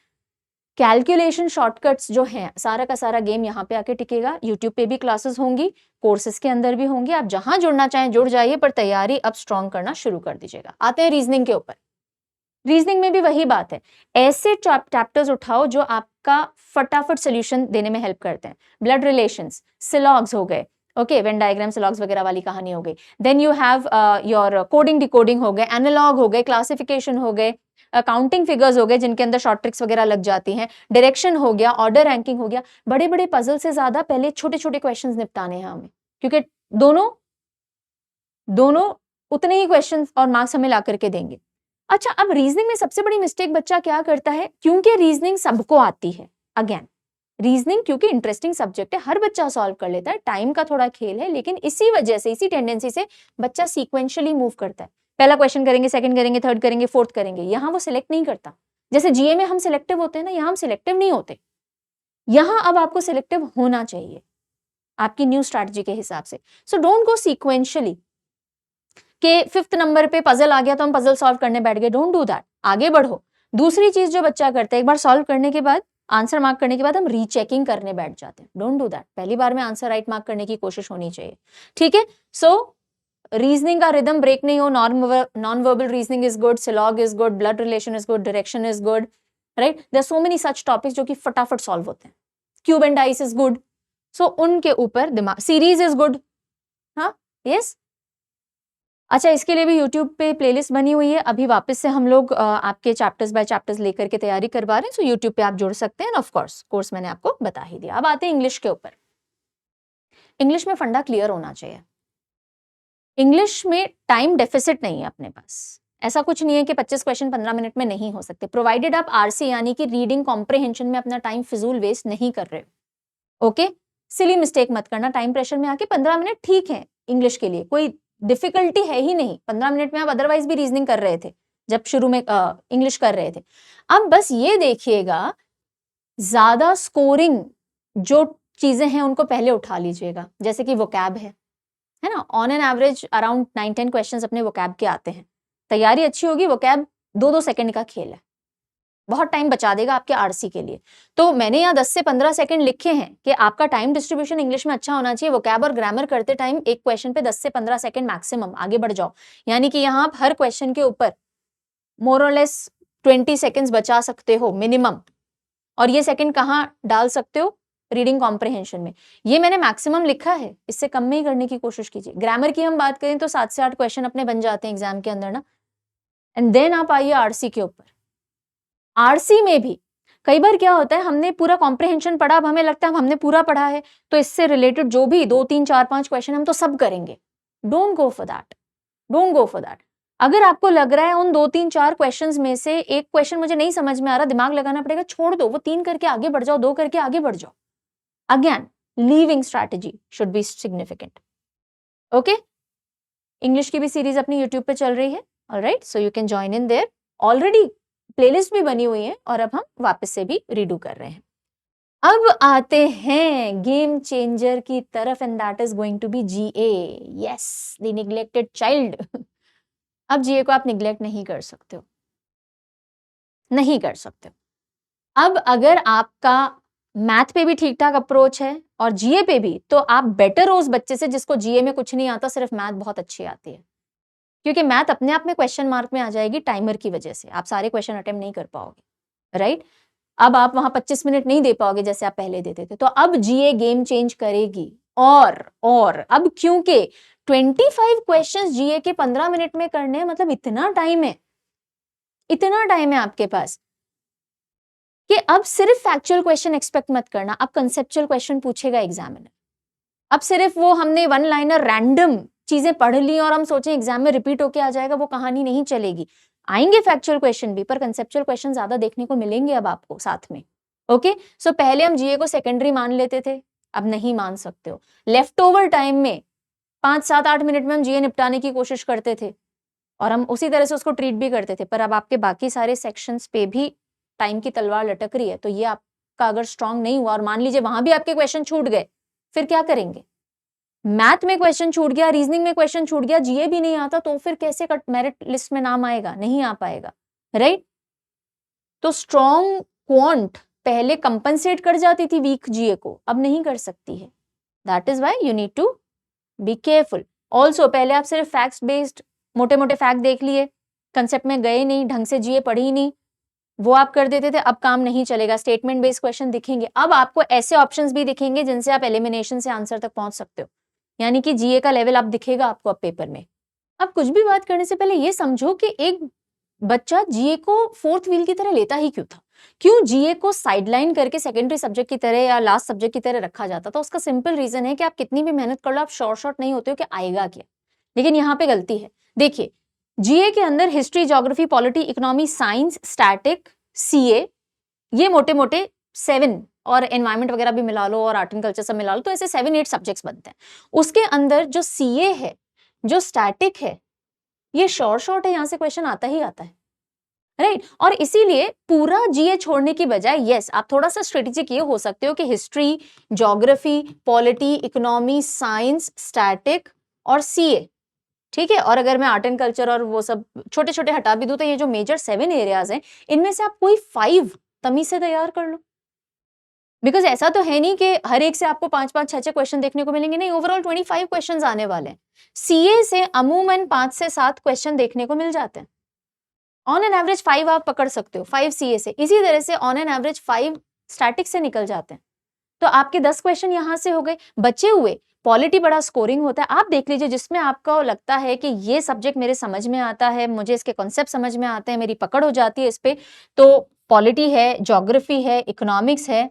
कैलकुलेशन शॉर्टकट्स जो हैं, सारा का सारा गेम यहाँ पे आके टिकेगा। यूट्यूब पे भी क्लासेस होंगी, कोर्सेज के अंदर भी होंगी, आप जहां जुड़ना चाहें जुड़ जाइए, पर तैयारी अब स्ट्रॉन्ग करना शुरू कर दीजिएगा। आते हैं रीजनिंग के ऊपर। रीजनिंग में भी वही बात है, ऐसे चैप्टर्स उठाओ जो आपका फटाफट सोल्यूशन देने में हेल्प करते हैं। ब्लड रिलेशंस, सिलॉग्स हो गए, ओके, वेन डायग्राम सिलॉग्स वगैरह वाली कहानी हो गई। Then you have your coding decoding हो गए, एनालॉग हो गए, क्लासिफिकेशन हो गए, काउंटिंग फिगर्स हो गए जिनके अंदर शॉर्ट ट्रिक्स वगैरह लग जाती हैं, डायरेक्शन हो गया, ऑर्डर रैंकिंग हो गया। बड़े बड़े पजल से ज्यादा पहले छोटे छोटे क्वेश्चंस निपटाने हैं हमें, क्योंकि दोनों उतने ही क्वेश्चंस और मार्क्स हमें ला करके देंगे। अच्छा, अब रीजनिंग में सबसे बड़ी मिस्टेक बच्चा क्या करता है, क्योंकि रीजनिंग सबको आती है, अगेन रीजनिंग क्योंकि इंटरेस्टिंग सब्जेक्ट है, हर बच्चा सॉल्व कर लेता है, टाइम का थोड़ा खेल है, लेकिन इसी वजह से, इसी टेंडेंसी से बच्चा सीक्वेंशियली मूव करता है। पहला क्वेश्चन करेंगे, सेकंड करेंगे, थर्ड करेंगे, फोर्थ करेंगे, यहां वो सिलेक्ट नहीं करता। जैसे जीए में हम सिलेक्टिव होते हैं ना, यहां हम सिलेक्टिव नहीं होते। यहां अब आपको सिलेक्टिव होना चाहिए आपकी न्यू स्ट्रैटेजी के हिसाब से। सो डोंट गो सीक्वेंशियली कि 5th नंबर पे पजल आ गया तो हम पजल सॉल्व करने बैठ गए, डोंट डू दैट, आगे बढ़ो। दूसरी चीज जो बच्चा करता है, एक बार सॉल्व करने के बाद, आंसर मार्क करने के बाद हम रीचेकिंग करने बैठ जाते हैं, डोंट डू दैट। पहली बार में आंसर राइट मार्क करने की कोशिश होनी चाहिए, ठीक है। सो रीजनिंग का रिदम ब्रेक नहीं हो, non verbal reasoning is good, syllogism is good, blood relation is good, direction is good, right. There so many such topics जो कि फटाफट सॉल्व होते हैं। Cube and dice is good, so उनके ऊपर दिमाग, सीरीज इज गुड, हाँ, yes. अच्छा, इसके लिए भी YouTube पे प्लेलिस्ट बनी हुई है, अभी वापस से हम लोग आपके चैप्टर्स बाय चैप्टर्स लेकर के तैयारी करवा रहे हैं, सो YouTube पे आप जुड़ सकते हैं। ऑफ कोर्स मैंने आपको बता ही दिया। अब आते हैं इंग्लिश के ऊपर। इंग्लिश में फंडा क्लियर होना चाहिए। इंग्लिश में टाइम डेफिसिट नहीं है अपने पास, ऐसा कुछ नहीं है कि 25 क्वेश्चन 15 मिनट में नहीं हो सकते, प्रोवाइडेड आप आरसी यानी कि रीडिंग कॉम्प्रिहेंशन में अपना टाइम फिजूल वेस्ट नहीं कर रहे हो। ओके, सिली मिस्टेक मत करना, टाइम प्रेशर में आके 15 मिनट ठीक है इंग्लिश के लिए, कोई डिफिकल्टी है ही नहीं। 15 मिनट में आप अदरवाइज भी रीजनिंग कर रहे थे जब शुरू में इंग्लिश कर रहे थे। अब बस ये देखिएगा, ज्यादा स्कोरिंग जो चीजें हैं उनको पहले उठा लीजिएगा, जैसे कि वोकैब है ना, on an average around 9-10 questions अपने वोकैब के आते हैं। तैयारी अच्छी होगी, वोकैब 2-2 सेकंड का खेल है, बहुत टाइम बचा देगा आपके आरसी के लिए। तो मैंने यहाँ 10 से 15 सेकंड लिखे हैं कि आपका टाइम डिस्ट्रीब्यूशन इंग्लिश में अच्छा होना चाहिए। वोकैब और ग्रामर करते टाइम एक क्वेश्चन पे 10 से 15 सेकंड मैक्सिमम आगे बढ़ जाओ, यानी कि यहाँ आप हर क्वेश्चन के ऊपर मोर और लेस 20 सेकंड्स बचा सकते हो मिनिमम। और ये सेकंड कहाँ डाल सकते हो, रीडिंग कॉम्प्रिहेंशन में। ये मैंने मैक्सिमम लिखा है, इससे कम में ही करने की कोशिश कीजिए। ग्रामर की हम बात करें तो 7 से 8 क्वेश्चन अपने बन जाते हैं एग्जाम के अंदर ना। एंड देन आप आइए आरसी के ऊपर। आरसी में भी कई बार क्या होता है, हमने पूरा कॉम्प्रिहेंशन पढ़ा, अब हमें लगता है हमने पूरा पढ़ा है तो इससे रिलेटेड जो भी 2, 3, 4, 5 क्वेश्चन हम तो सब करेंगे। Don't go for that, don't go for that. अगर आपको लग रहा है उन 2, 3, 4 क्वेश्चंस में से एक क्वेश्चन मुझे नहीं समझ में आ रहा, दिमाग लगाना पड़ेगा, छोड़ दो, वो 3 करके आगे बढ़ जाओ, 2 करके आगे बढ़ जाओ। Again leaving strategy should be significant. Okay, English की भी सीरीज अपनी यूट्यूब पे चल रही है, alright, so you can join in their. Already playlist भी बनी हुई है और अब हम वापस से भी रीडू कर रहे हैं। अब आते हैं गेम चेंजर की तरफ, and that is going to be GA, yes, the neglected child. अब जीए को आप निग्लेक्ट नहीं कर सकते हो, नहीं कर सकते हो। अब अगर आपका मैथ पे भी ठीक ठाक अप्रोच है और जीए पे भी, तो आप बेटर हो उस बच्चे से जिसको जीए में कुछ नहीं आता, सिर्फ मैथ बहुत अच्छी आती है, क्योंकि मैथ अपने आप में क्वेश्चन मार्क में आ जाएगी टाइमर की वजह से, आप सारे क्वेश्चन अटेम्प्ट नहीं कर पाओगे, राइट। अब आप वहां 25 मिनट नहीं दे पाओगे जैसे आप पहले देते थे, तो अब जीए गेम चेंज करेगी। और अब क्योंकि 25 क्वेश्चंस जीए के 15 मिनट में करने हैं, मतलब इतना टाइम है, इतना टाइम है आपके पास कि अब सिर्फ फैक्चुअल क्वेश्चन एक्सपेक्ट मत करना, अब कंसेप्चुअल क्वेश्चन पूछेगा एग्जामिनर। अब सिर्फ वो हमने वन लाइनर रैंडम चीजें पढ़ ली और हम सोचें एग्जाम में रिपीट होके आ जाएगा, वो कहानी नहीं चलेगी। आएंगे फैक्चुअल क्वेश्चन भी, पर कंसेप्चुअल क्वेश्चन ज्यादा देखने को मिलेंगे अब आपको साथ में। ओके, सो पहले हम जीए को सेकेंडरी मान लेते थे, अब नहीं मान सकते हो। लेफ्ट ओवर टाइम में 5, 7, 8 मिनट में हम जीए निपटाने की कोशिश करते थे और हम उसी तरह से उसको ट्रीट भी करते थे, पर अब आपके बाकी सारे सेक्शंस पे भी टाइम की तलवार लटक रही है, तो ये आपका अगर स्ट्रांग नहीं हुआ और मान लीजिए वहां भी आपके क्वेश्चन छूट गए, फिर क्या करेंगे? मैथ में क्वेश्चन छूट गया, रीजनिंग में क्वेश्चन छूट गया, जीए भी नहीं आता, तो फिर कैसे मेरिट लिस्ट में नाम आएगा? नहीं आ पाएगा, राइट? तो स्ट्रॉन्ग क्वांट पहले कंपनसेट कर जाती थी वीक जीए को, अब नहीं कर सकती है। That is why you need to be careful. Also पहले आप सिर्फ फैक्ट्स बेस्ड मोटे मोटे फैक्ट देख लिए, कंसेप्ट में गए नहीं, ढंग से जीए पढ़ी नहीं, वो आप कर देते थे, अब काम नहीं चलेगा। स्टेटमेंट बेस्ड क्वेश्चन दिखेंगे, अब आपको ऐसे ऑप्शंस भी दिखेंगे जिनसे आप एलिमिनेशन से आंसर तक पहुंच सकते हो, यानी कि जीए का लेवल अब दिखेगा आपको अब पेपर में। अब कुछ भी बात करने से पहले ये समझो कि एक बच्चा जीए को फोर्थ व्हील की तरह लेता ही क्यों था? क्यों जीए को साइडलाइन करके सेकेंडरी सब्जेक्ट की तरह या लास्ट सब्जेक्ट की तरह रखा जाता था? उसका सिंपल रीजन है कि आप कितनी भी मेहनत कर लो, आप शॉर्ट नहीं होते हो कि आएगा क्या। लेकिन यहाँ पे गलती है। देखिए, जीए के अंदर history, geography, polity, economy, science, static, CA, ये मोटे मोटे 7, और एनवायरमेंट वगैरह भी मिला लो और आर्ट एंड कल्चर सब मिला लो, तो ऐसे 7-8 सब्जेक्ट्स बनते हैं। उसके अंदर जो सीए है, जो स्टैटिक है, ये शॉर्ट है, यहां से क्वेश्चन आता ही आता है, राइट? और इसीलिए पूरा जीए छोड़ने की बजाय यस, आप थोड़ा सा स्ट्रेटेजिक ये हो सकते हो कि history, geography, polity, economy, science, static और सीए, ठीक है? और अगर मैं आर्ट एंड कल्चर और वो सब छोटे छोटे हटा भी दूं, तो ये जो मेजर 7 एरियाज हैं, इनमें से आप कोई 5 तमीज से तैयार कर लो। बिकॉज ऐसा तो है नहीं कि हर एक से आपको 5-5, 6-6 क्वेश्चन देखने को मिलेंगे, नहीं, ओवरऑल 25 क्वेश्चंस आने वाले हैं। सीए से अमूमन 5 से 7 क्वेश्चन देखने को मिल जाते हैं। ऑन एन एवरेज 5 आप पकड़ सकते हो, 5 सीए से। इसी तरह से ऑन एन एवरेज 5 स्टैटिक से निकल जाते हैं। तो आपके 10 क्वेश्चन यहां से हो गए। बचे हुए पॉलिटी बड़ा स्कोरिंग होता है, आप देख लीजिए जिसमें आपको लगता है कि ये सब्जेक्ट मेरे समझ में आता है, मुझे इसके कॉन्सेप्ट समझ में आते हैं, मेरी पकड़ हो जाती है इस पे, तो पॉलिटी है, ज्योग्राफी है, इकोनॉमिक्स है,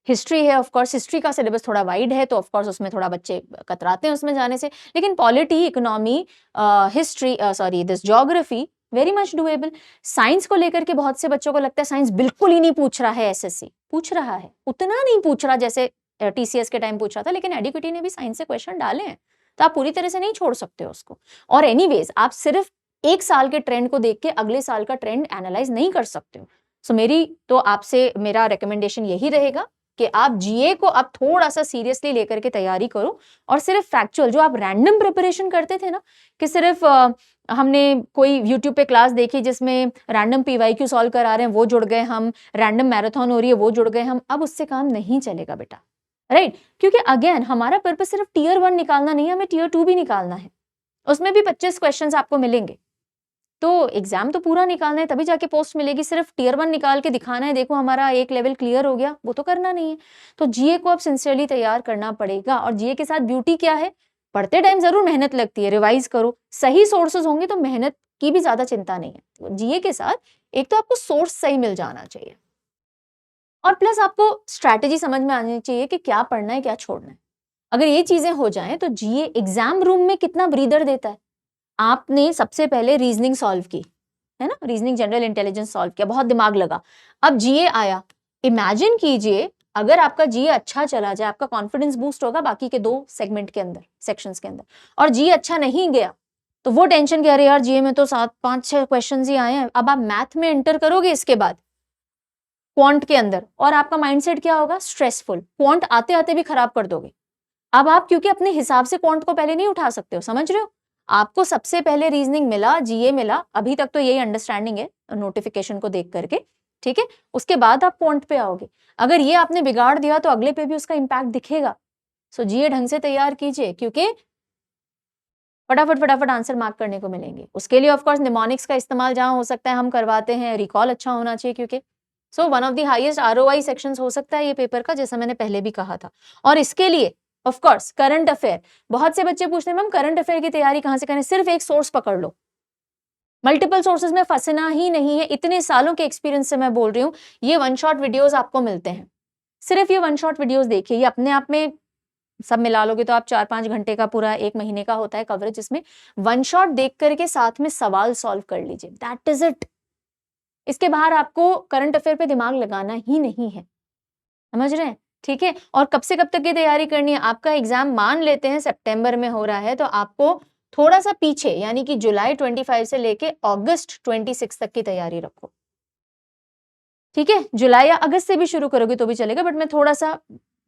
हिस्ट्री है। ऑफ कोर्स हिस्ट्री का सिलेबस थोड़ा वाइड है, तो ऑफ कोर्स उसमें थोड़ा बच्चे कतराते हैं उसमें जाने से, लेकिन polity, economy, history, sorry this geography, very much doable. Science को लेकर के बहुत से बच्चों को लगता है साइंस बिल्कुल ही नहीं पूछ रहा है, एसएससी पूछ रहा है, उतना नहीं पूछ रहा जैसे टीसीएस के टाइम पूछ रहा था, लेकिन एडीक्यूटी ने भी साइंस से क्वेश्चन डाले हैं, तो आप पूरी तरह से नहीं छोड़ सकते हो उसको। और एनीवेज आप सिर्फ एक साल के ट्रेंड को देख के अगले साल का ट्रेंड एनालाइज नहीं कर सकते हो। सो मेरी तो आपसे मेरा रिकमेंडेशन यही रहेगा कि आप जीए को अब थोड़ा सा सीरियसली लेकर के तैयारी करो, और सिर्फ फैक्चुअल, जो आप रैंडम प्रिपरेशन करते थे ना, कि सिर्फ हमने कोई यूट्यूब पे क्लास देखी जिसमें रैंडम पीवाईक्यू सॉल्व करा रहे हैं, वो जुड़ गए हम, रैंडम मैराथन हो रही है, वो जुड़ गए हम, अब उससे काम नहीं चलेगा बेटा, राइट? क्योंकि अगेन हमारा पर्पस सिर्फ टियर 1 निकालना नहीं है, हमें टियर 2 भी निकालना है। उसमें भी 25 क्वेश्चन आपको मिलेंगे, तो एग्जाम तो पूरा निकालना है, तभी जाके पोस्ट मिलेगी। सिर्फ टियर 1 निकाल के दिखाना है, देखो हमारा एक लेवल क्लियर हो गया, वो तो करना नहीं है। तो जीए को अब सिंसियरली तैयार करना पड़ेगा। और जीए के साथ ब्यूटी क्या है, पढ़ते टाइम जरूर मेहनत लगती है, रिवाइज करो, सही सोर्सेज होंगे तो मेहनत की भी ज्यादा चिंता नहीं है। जीए के साथ एक तो आपको सोर्स सही मिल जाना चाहिए, और प्लस आपको स्ट्रैटेजी समझ में आनी चाहिए कि क्या पढ़ना है, क्या छोड़ना है। अगर ये चीजें हो जाएं तो जीए एग्जाम रूम में कितना ब्रीदर देता है। आपने सबसे पहले रीजनिंग सॉल्व की है ना, रीजनिंग जनरल इंटेलिजेंस सॉल्व किया, बहुत दिमाग लगा, अब जीए आया। इमेजिन कीजिए अगर आपका जीए अच्छा चला जाए, आपका कॉन्फिडेंस बूस्ट होगा बाकी के 2 सेगमेंट के अंदर, सेक्शंस के अंदर, और जीए अच्छा नहीं गया तो वो टेंशन कि अरे यार जीए में तो 7-5-6 क्वेश्चंस ही आए हैं। अब आप मैथ में एंटर करोगे इसके बाद क्वांट के अंदर, और आपका माइंडसेट क्या होगा, स्ट्रेसफुल, क्वांट आते आते भी खराब कर दोगे। अब आप क्योंकि अपने हिसाब से क्वांट को पहले नहीं उठा सकते हो, समझ रहे हो? आपको सबसे पहले रीजनिंग मिला, जीए मिला, अभी तक तो यही अंडरस्टैंडिंग है नोटिफिकेशन को देख करके, ठीक है? उसके बाद आप क्वांट पे आओगे। अगर ये आपने बिगाड़ दिया तो अगले पे भी उसका इंपैक्ट दिखेगा। सो जीए ढंग से तैयार कीजिए, क्योंकि फटाफट आंसर मार्क करने को मिलेंगे। उसके लिए ऑफ कोर्स निमोनिक्स का इस्तेमाल जहां हो सकता है हम करवाते हैं, रिकॉल अच्छा होना चाहिए, क्योंकि so one of the highest ROI sections हो सकता है ये पेपर का, जैसा मैंने पहले भी कहा था। और इसके लिए ऑफ कोर्स करंट अफेयर, बहुत से बच्चे पूछते हैं मैम करंट अफेयर की तैयारी कहां से करें? सिर्फ एक सोर्स पकड़ लो, मल्टीपल सोर्सेज में फंसना ही नहीं है। इतने सालों के एक्सपीरियंस से मैं बोल रही हूँ, ये वन शॉट वीडियोस आपको मिलते हैं, सिर्फ ये वन शॉट वीडियोस देखिए, ये अपने आप में सब मिला लोगे तो आप 4-5 घंटे का पूरा 1 महीने का होता है कवरेज, जिसमें वन शॉट देख करके साथ में सवाल सॉल्व कर लीजिए, दैट इज इट। इसके बाहर आपको करंट अफेयर पे दिमाग लगाना ही नहीं है, समझ रहे हैं? ठीक है। और कब से कब तक की तैयारी करनी है? आपका एग्जाम मान लेते हैं सितंबर में हो रहा है, तो आपको थोड़ा सा पीछे यानी कि जुलाई 25 से लेके अगस्त 26 तक की तैयारी रखो, ठीक है? जुलाई या अगस्त से भी शुरू करोगे तो भी चलेगा, बट मैं थोड़ा सा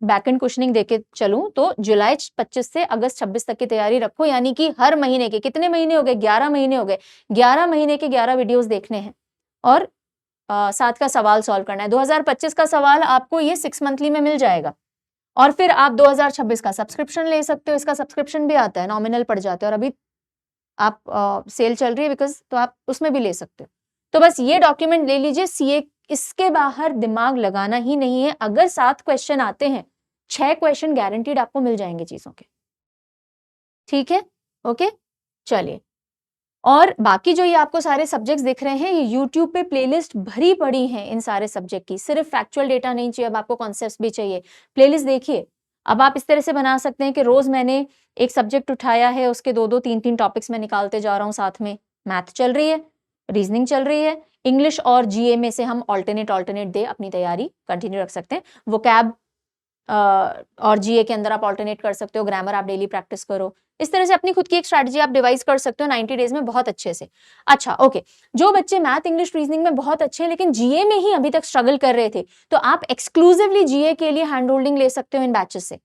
बैक एंड क्वेश्चनिंग देके चलूं तो जुलाई 25 से अगस्त 26 तक की तैयारी रखो, यानी कि हर महीने के कितने महीने हो गए, 11 महीने हो गए, 11 महीने के 11 वीडियोस देखने हैं और 7 का सवाल सॉल्व करना है। 2025 का सवाल आपको ये 6 मंथली में मिल जाएगा और फिर आप 2026 का सब्सक्रिप्शन ले सकते हो। इसका सब्सक्रिप्शन भी आता है, नॉमिनल पड़ जाते हैं और अभी आप सेल चल रही है बिकॉज, तो आप उसमें भी ले सकते हो। तो बस ये डॉक्यूमेंट ले लीजिए, सीए इसके बाहर दिमाग लगाना ही नहीं है। अगर 7 क्वेश्चन आते हैं, 6 क्वेश्चन गारंटीड आपको मिल जाएंगे चीजों के, ठीक है, ओके, चलिए। और बाकी जो ये आपको सारे सब्जेक्ट्स दिख रहे हैं, ये यूट्यूब पे प्लेलिस्ट भरी पड़ी हैं इन सारे सब्जेक्ट की। सिर्फ फैक्चुअल डेटा नहीं चाहिए, अब आपको कॉन्सेप्ट्स भी चाहिए। प्लेलिस्ट देखिए, अब आप इस तरह से बना सकते हैं कि रोज मैंने एक सब्जेक्ट उठाया है, उसके 2-2 3-3 टॉपिक्स में निकालते जा रहा हूँ, साथ में मैथ चल रही है, रीजनिंग चल रही है, इंग्लिश और जीए में से हम ऑल्टरनेट दे अपनी तैयारी कंटिन्यू रख सकते हैं। वोकैब और जीए के अंदर आप ऑल्टरनेट कर सकते हो, ग्रामर आप डेली प्रैक्टिस करो। इस तरह से अपनी खुद की एक स्ट्रैटेजी आप डिवाइस कर सकते हो 90 डेज में बहुत अच्छे से। अच्छा, ओके, जो बच्चे मैथ, इंग्लिश, रीजनिंग में बहुत अच्छे हैं लेकिन जीए में ही अभी तक स्ट्रगल कर रहे थे, तो आप एक्सक्लूसिवली जीए के लिए हैंड होल्डिंग ले सकते हो इन बैचेस से।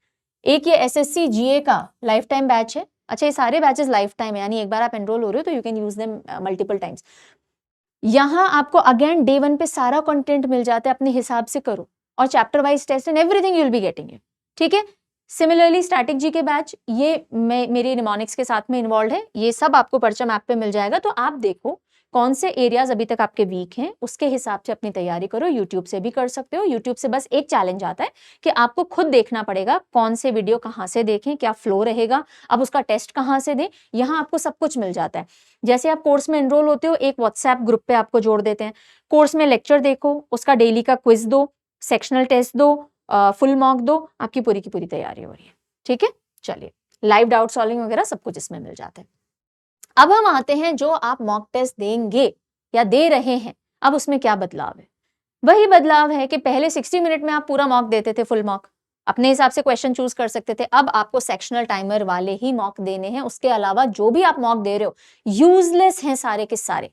एक ये एसएससी जीए का लाइफ टाइम बैच है। अच्छा, ये सारे बैचेस लाइफ टाइम है, यानी एक बार आप एनरोल हो रहे हो तो you can use them multiple times. यहाँ आपको अगेन डे 1 पे सारा कंटेंट मिल जाता है, अपने हिसाब से करो, और chapter wise test and everything you will be getting it, ठीक है। सिमिलरली स्टैटिक जी के बैच, ये मेरी निमोनिक्स के साथ में इन्वॉल्व है, ये सब आपको परचम ऐप पे मिल जाएगा। तो आप देखो कौन से एरियाज अभी तक आपके वीक हैं, उसके हिसाब से अपनी तैयारी करो। यूट्यूब से भी कर सकते हो। यूट्यूब से बस एक चैलेंज आता है कि आपको खुद देखना पड़ेगा कौन से वीडियो कहाँ से देखें, क्या फ्लो रहेगा, अब उसका टेस्ट कहाँ से दें। यहाँ आपको सब कुछ मिल जाता है। जैसे आप कोर्स में एनरोल होते हो, एक व्हाट्सएप ग्रुप पे आपको जोड़ देते हैं। कोर्स में लेक्चर देखो, उसका डेली का क्विज दो, सेक्शनल टेस्ट दो, फुल मॉक दो, आपकी पूरी की पूरी तैयारी हो रही है, ठीक है। चलिए, लाइव डाउट सॉल्विंग वगैरह सब कुछ इसमें मिल जाता है। अब हम आते हैं जो आप मॉक टेस्ट देंगे या दे रहे हैं, अब उसमें क्या बदलाव है। वही बदलाव है कि पहले 60 मिनट में आप पूरा मॉक देते थे, फुल मॉक, अपने हिसाब से क्वेश्चन चूज कर सकते थे। अब आपको सेक्शनल टाइमर वाले ही मॉक देने हैं। उसके अलावा जो भी आप मॉक दे रहे हो यूजलेस हैं सारे के सारे।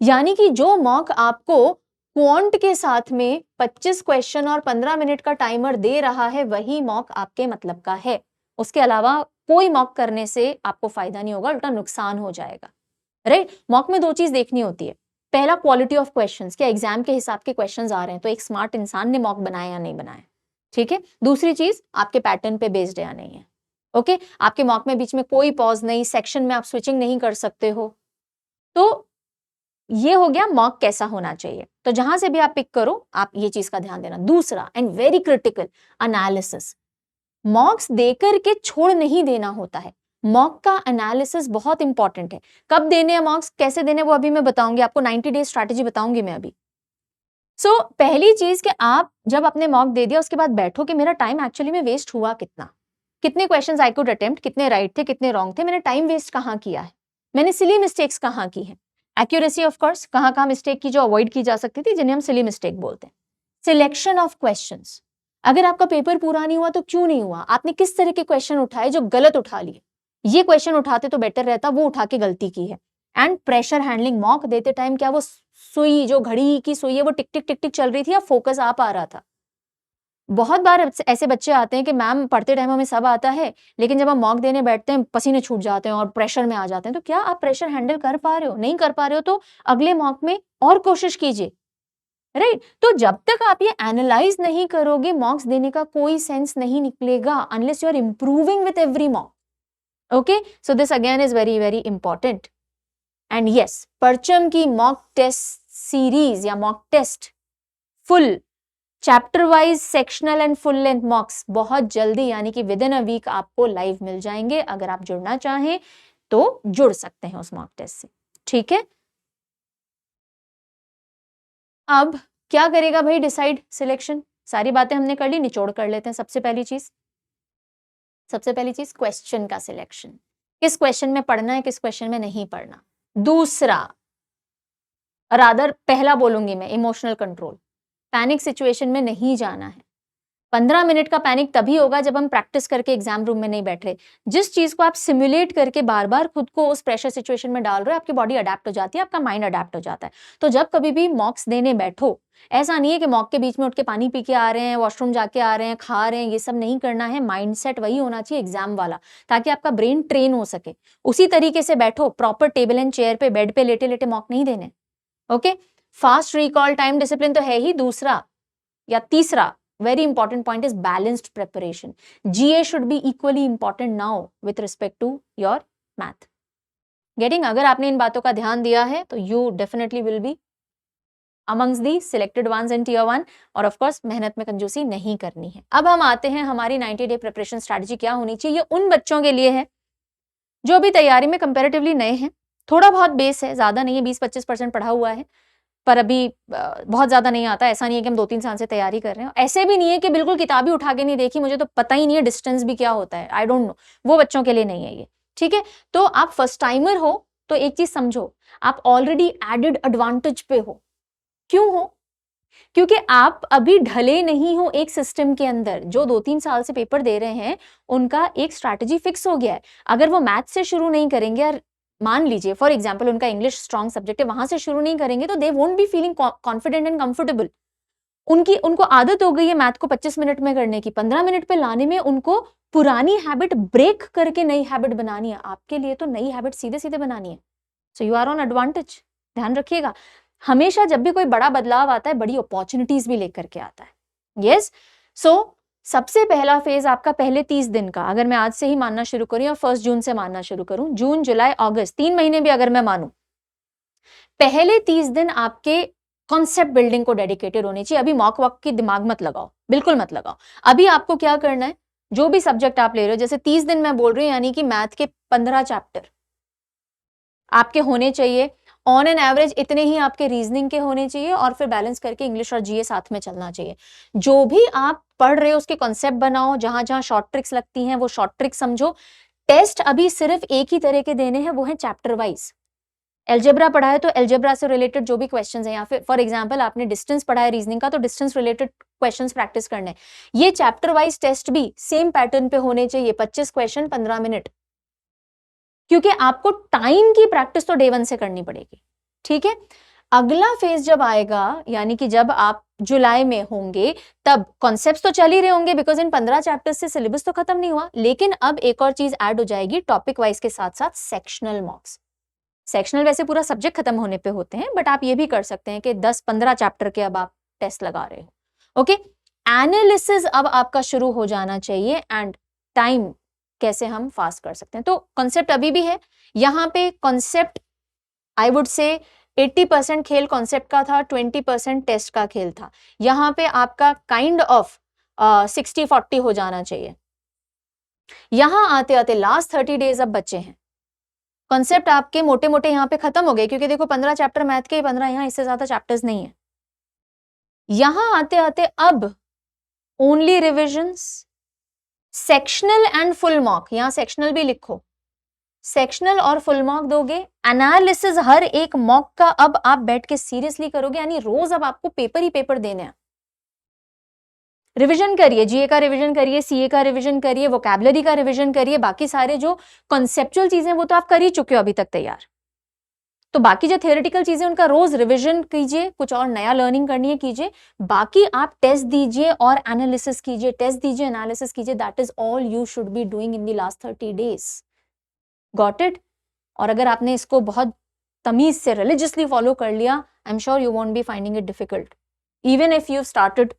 यानी कि जो मॉक आपको क्वांट के साथ में 25 क्वेश्चन और 15 मिनट का टाइमर दे रहा है, वही मॉक आपके मतलब का है। उसके अलावा कोई मॉक करने से आपको फायदा नहीं होगा, उल्टा नुकसान हो जाएगा, राइट। मॉक में 2 चीज देखनी होती है। पहला, क्वालिटी ऑफ क्वेश्चंस, क्या एग्जाम के हिसाब के क्वेश्चंस आ रहे हैं, तो एक स्मार्ट इंसान ने मॉक बनाया या नहीं बनाया, ठीक है। दूसरी चीज, आपके पैटर्न पे बेस्ड है या नहीं है, ओके। आपके मॉक में बीच में कोई पॉज नहीं, सेक्शन में आप स्विचिंग नहीं कर सकते हो। तो ये हो गया मॉक कैसा होना चाहिए। तो जहां से भी आप पिक करो, आप ये चीज का ध्यान देना। दूसरा एंड वेरी क्रिटिकल, एनालिसिस। मॉक्स देकर के छोड़ नहीं देना होता है, मॉक का एनालिसिस बहुत इंपॉर्टेंट है। कब देने हैं मॉक्स, कैसे देने, वो अभी मैं बताऊंगी आपको, 90 डेज स्ट्रैटेजी बताऊंगी मैं अभी। सो पहली चीज कि आप जब अपने मॉक दे दिया उसके बाद बैठो कि मेरा टाइम एक्चुअली में वेस्ट हुआ कितना, कितने क्वेश्चंस आई कुड अटेम्प्ट, कितने राइट थे, कितने रॉन्ग थे, मैंने टाइम वेस्ट कहाँ किया है, मैंने सिली मिस्टेक्स कहाँ की है, एक्यूरेसी ऑफ कोर्स कहाँ कहाँ मिस्टेक की जो अवॉइड की जा सकती थी, जिन्हें हम सिली मिस्टेक बोलते हैं। सिलेक्शन ऑफ क्वेश्चंस, अगर आपका पेपर पूरा नहीं हुआ तो क्यों नहीं हुआ, आपने किस तरह के क्वेश्चन उठाए जो गलत उठा लिए, ये क्वेश्चन उठाते तो बेटर रहता, वो उठा के गलती की है। एंड प्रेशर हैंडलिंग, मॉक देते टाइम क्या वो सुई, जो घड़ी की सुई है वो टिक टिक टिक टिक चल रही थी या फोकस आ पा रहा था। बहुत बार ऐसे बच्चे आते हैं कि मैम पढ़ते टाइम हमें सब आता है, लेकिन जब हम मॉक देने बैठते हैं पसीने छूट जाते हैं और प्रेशर में आ जाते हैं। तो क्या आप प्रेशर हैंडल कर पा रहे हो, नहीं कर पा रहे हो तो अगले मॉक में और कोशिश कीजिए, राइट। तो जब तक आप ये एनालाइज नहीं करोगे, मॉक्स देने का कोई सेंस नहीं निकलेगा unless you are improving with every mock, okay. So this again is very very important. And yes, Parcham की मॉक टेस्ट सीरीज या mock test full chapter wise sectional and full length mocks बहुत जल्दी, यानी कि within a week आपको live मिल जाएंगे। अगर आप जुड़ना चाहें तो जुड़ सकते हैं उस मॉक टेस्ट से, ठीक है। अब क्या करेगा भाई, डिसाइड, सिलेक्शन, सारी बातें हमने कर ली, निचोड़ कर लेते हैं। सबसे पहली चीज क्वेश्चन का सिलेक्शन, किस क्वेश्चन में पढ़ना है, किस क्वेश्चन में नहीं पढ़ना। दूसरा, रादर पहला बोलूंगी मैं, इमोशनल कंट्रोल, पैनिक सिचुएशन में नहीं जाना है। 15 मिनट का पैनिक तभी होगा जब हम प्रैक्टिस करके एग्जाम रूम में नहीं बैठ रहे। जिस चीज को आप सिमुलेट करके बार बार खुद को उस प्रेशर सिचुएशन में डाल रहे हो, आपकी बॉडी अडेप्ट हो जाती है, आपका माइंड अडेप्ट हो जाता है। तो जब कभी भी मॉक्स देने बैठो, ऐसा नहीं है कि मॉक के बीच में उठ के पानी पी के आ रहे हैं, वॉशरूम जाके आ रहे हैं, खा रहे हैं, ये सब नहीं करना है। माइंडसेट वही होना चाहिए एग्जाम वाला, ताकि आपका ब्रेन ट्रेन हो सके। उसी तरीके से बैठो, प्रॉपर टेबल एंड चेयर पे, बेड पे लेटे लेटे मॉक नहीं देने। Okay, fast recall, time discipline तो है ही। दूसरा या तीसरा very important point is balanced preparation. GA should be equally important now with respect to your math. Getting? अगर आपने इन बातों का ध्यान दिया है तो you definitely will be amongst the selected ones in tier 1 और of course मेहनत में कंजूसी नहीं करनी है। अब हम आते हैं हमारी 90-day preparation strategy क्या होनी चाहिए। ये उन बच्चों के लिए है जो अभी तैयारी में कंपैरेटिवली नए हैं, थोड़ा बहुत बेस है, ज्यादा नहीं है, 20-25% पढ़ा हुआ है, पर अभी बहुत ज्यादा नहीं आता। ऐसा नहीं है कि हम 2-3 साल से तैयारी कर रहे हैं, ऐसे भी नहीं है कि बिल्कुल किताब ही उठा के नहीं देखी, मुझे तो पता ही नहीं है डिस्टेंस भी क्या होता है, आई डोंट नो। वो बच्चों के लिए नहीं है ये, ठीक है। तो आप फर्स्ट टाइमर हो तो एक चीज समझो, आप ऑलरेडी एडेड एडवांटेज पे हो। क्यों हो? क्योंकि आप अभी ढले नहीं हो एक सिस्टम के अंदर। जो 2-3 साल से पेपर दे रहे हैं उनका एक स्ट्रैटेजी फिक्स हो गया है। अगर वो मैथ से शुरू नहीं करेंगे, और मान लीजिए फॉर एग्जाम्पल उनका इंग्लिश स्ट्रॉन्ग सब्जेक्ट है, वहां से शुरू नहीं करेंगे, तो they won't be feeling confident and comfortable. उनको आदत हो गई है मैथ को 25 मिनट में करने की, 15 मिनट पे लाने में उनको पुरानी हैबिट ब्रेक करके नई हैबिट बनानी है। आपके लिए तो नई हैबिट सीधे सीधे बनानी है। So you are on advantage, ध्यान रखिएगा। हमेशा जब भी कोई बड़ा बदलाव आता है, बड़ी अपॉर्चुनिटीज भी लेकर के आता है। यस, सो सबसे पहला फेज आपका पहले 30 दिन का, अगर मैं आज से ही मानना शुरू करूं या 1 जून से मानना शुरू करूं, जून, जुलाई, अगस्त, 3 महीने भी अगर मैं मानूं, पहले 30 दिन आपके कॉन्सेप्ट बिल्डिंग को डेडिकेटेड होनी चाहिए। अभी मॉक वॉक की दिमाग मत लगाओ, बिल्कुल मत लगाओ। अभी आपको क्या करना है, जो भी सब्जेक्ट आप ले रहे हो, जैसे 30 दिन मैं बोल रही हूं, यानी कि मैथ के 15 चैप्टर आपके होने चाहिए। ऑन एन एवरेज इतने ही आपके रीजनिंग के होने चाहिए, और फिर बैलेंस करके इंग्लिश और जीए साथ में चलना चाहिए। जो भी आप पढ़ रहे हो उसके कॉन्सेप्ट बनाओ, जहां जहां शॉर्ट ट्रिक्स लगती हैं वो शॉर्ट ट्रिक्स समझो। टेस्ट अभी सिर्फ एक ही तरह के देने हैं, वो है चैप्टर वाइज। एल्जेब्रा पढ़ा है तो एल्जेब्रा से रिलेटेड जो भी क्वेश्चंस हैं, या फिर फॉर एग्जांपल आपने डिस्टेंस पढ़ा है रीजनिंग का, तो डिस्टेंस रिलेटेड क्वेश्चंस प्रैक्टिस करने हैं। ये चैप्टर वाइज टेस्ट भी सेम पैटर्न पे होने चाहिए, 25 क्वेश्चन 15 मिनट, क्योंकि आपको टाइम की प्रैक्टिस तो डे 1 से करनी पड़ेगी, ठीक है। अगला फेज जब आएगा, यानी कि जब आप जुलाई में होंगे, तब कॉन्सेप्ट्स तो चल ही रहे होंगे, बिकॉज इन 15 चैप्टर्स से सिलेबस तो खत्म नहीं हुआ, लेकिन अब एक और चीज ऐड हो जाएगी टॉपिक वाइज के साथ साथ, सेक्शनल मॉक्स। सेक्शनल वैसे पूरा सब्जेक्ट खत्म होने पे होते हैं, बट आप ये भी कर सकते हैं कि 10-15 चैप्टर के अब आप टेस्ट लगा रहे हो। ओके, एनालिसिस अब आपका शुरू हो जाना चाहिए, एंड टाइम कैसे हम फास्ट कर सकते हैं। तो कॉन्सेप्ट अभी भी है यहां पे। कॉन्सेप्ट आई वुड से 80% खेल कॉन्सेप्ट का था, 20% टेस्ट का खेल था। यहां पे आपका काइंड ऑफ 60-40 हो जाना चाहिए। यहां आते आते लास्ट 30 डेज अब बचे हैं। कॉन्सेप्ट आपके मोटे मोटे यहां पे खत्म हो गए, क्योंकि देखो 15 चैप्टर मैथ के, 15 यहां, इससे ज्यादा चैप्टर्स नहीं है। यहां आते आते अब only revisions, sectional and full mock. यहां सेक्शनल भी लिखो, सेक्शनल और फुल मॉक दोगे। एनालिसिस हर एक मॉक का अब आप बैठ के सीरियसली करोगे, यानी रोज अब आपको पेपर ही पेपर देने हैं। रिवीजन करिए, जीए का रिवीजन करिए, सीए का रिवीजन करिए, वोकैबुलरी का रिवीजन करिए। बाकी सारे जो कॉन्सेप्चुअल चीजें वो तो आप कर ही चुके हो अभी तक तैयार। तो बाकी जो थियोरेटिकल चीजें उनका रोज रिवीजन कीजिए, कुछ और नया लर्निंग करनी है कीजिए। बाकी आप टेस्ट दीजिए और एनालिसिस कीजिए, टेस्ट दीजिए, एनालिसिस कीजिए। That is all you should be doing in the last 30 days. Got it? और अगर आपने इसको बहुत तमीज से रिलीजियसली फॉलो कर लिया, I am sure you won't be finding it difficult, even if you started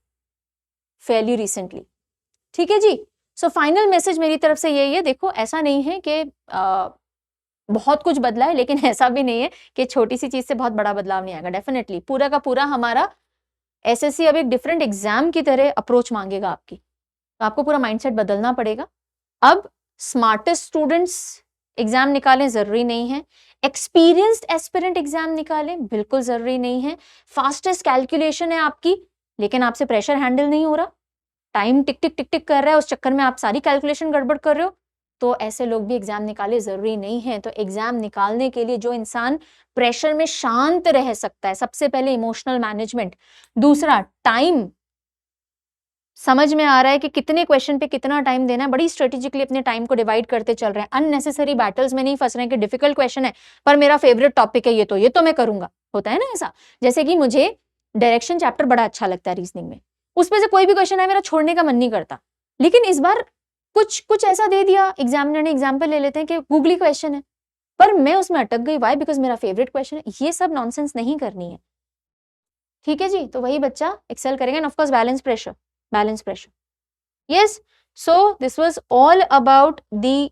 Fairlie recently. ठीक है जी। सो फाइनल मैसेज मेरी तरफ से यही है, देखो ऐसा नहीं है कि बहुत कुछ बदला है, लेकिन ऐसा भी नहीं है कि छोटी सी चीज से बहुत बड़ा बदलाव नहीं आएगा। डेफिनेटली पूरा का पूरा हमारा एसएससी अब एक डिफरेंट एग्जाम की तरह अप्रोच मांगेगा आपकी, तो आपको पूरा माइंडसेट बदलना पड़ेगा। अब स्मार्टेस्ट स्टूडेंट्स एग्जाम निकालें जरूरी नहीं है, एक्सपीरियंस्ड एस्पिरेंट एग्जाम निकालें बिल्कुल जरूरी नहीं है, फास्टेस्ट कैलकुलेशन है आपकी, लेकिन आपसे प्रेशर हैंडल नहीं हो रहा, टाइम टिक टिक टिक टिक कर रहा है, उस चक्कर में आप सारी कैलकुलेशन गड़बड़ कर रहे हो, तो ऐसे लोग भी एग्जाम निकाले जरूरी नहीं है। तो एग्जाम निकालने के लिए जो इंसान प्रेशर में शांत रह सकता है, सबसे पहले इमोशनल मैनेजमेंट, दूसरा टाइम समझ में आ रहा है कि कितने क्वेश्चन पे कितना टाइम देना है, बड़ी स्ट्रेटेजिकली अपने टाइम को डिवाइड करते चल रहे हैं, अननेसेसरी बैटल्स में नहीं फंस रहे हैं कि डिफिकल्ट क्वेश्चन है पर मेरा फेवरेट टॉपिक है ये तो मैं करूंगा। होता है ना ऐसा, जैसे कि मुझे डायरेक्शन चैप्टर बड़ा अच्छा लगता है रीजनिंग में, उसमें से कोई भी क्वेश्चन है मेरा छोड़ने का मन नहीं करता, लेकिन इस बार कुछ कुछ ऐसा दे दिया एग्जामिनर ने, एग्जाम्पल ले लेते हैं कि गूगली क्वेश्चन है पर मैं उसमें अटक गई, वाई, बिकॉज मेरा फेवरेट क्वेश्चन है। ये सब नॉनसेंस नहीं करनी है, ठीक है जी। तो वही बच्चा एक्सेल करेगा, and of course balance pressure. Yes, so this was all about the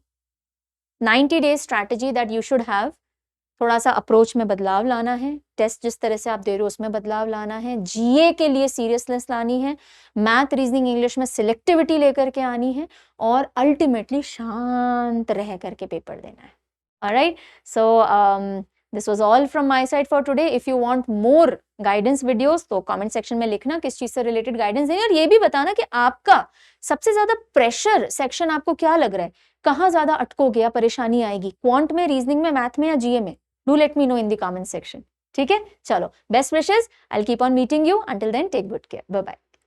90 days strategy that you should have. थोड़ा सा अप्रोच में बदलाव लाना है, टेस्ट जिस तरह से आप दे रहे हो उसमें बदलाव लाना है, जीए के लिए सीरियसनेस लानी है, मैथ रीजनिंग इंग्लिश में सिलेक्टिविटी लेकर के आनी है, और अल्टीमेटली शांत रह करके पेपर देना है। Alright, so this was all from my side for today. If you want more guidance videos तो comment section में लिखना किस चीज से related guidance देंगे, और ये भी बताना कि आपका सबसे ज्यादा प्रेशर सेक्शन आपको क्या लग रहा है, कहाँ ज्यादा अटकोगे या परेशानी आएगी, क्वांट में, रीजनिंग में, मैथ में या जीए में। Do let me know in the comment section. ठीक है, चलो, best wishes, I will keep on meeting you, until then take good care, bye bye.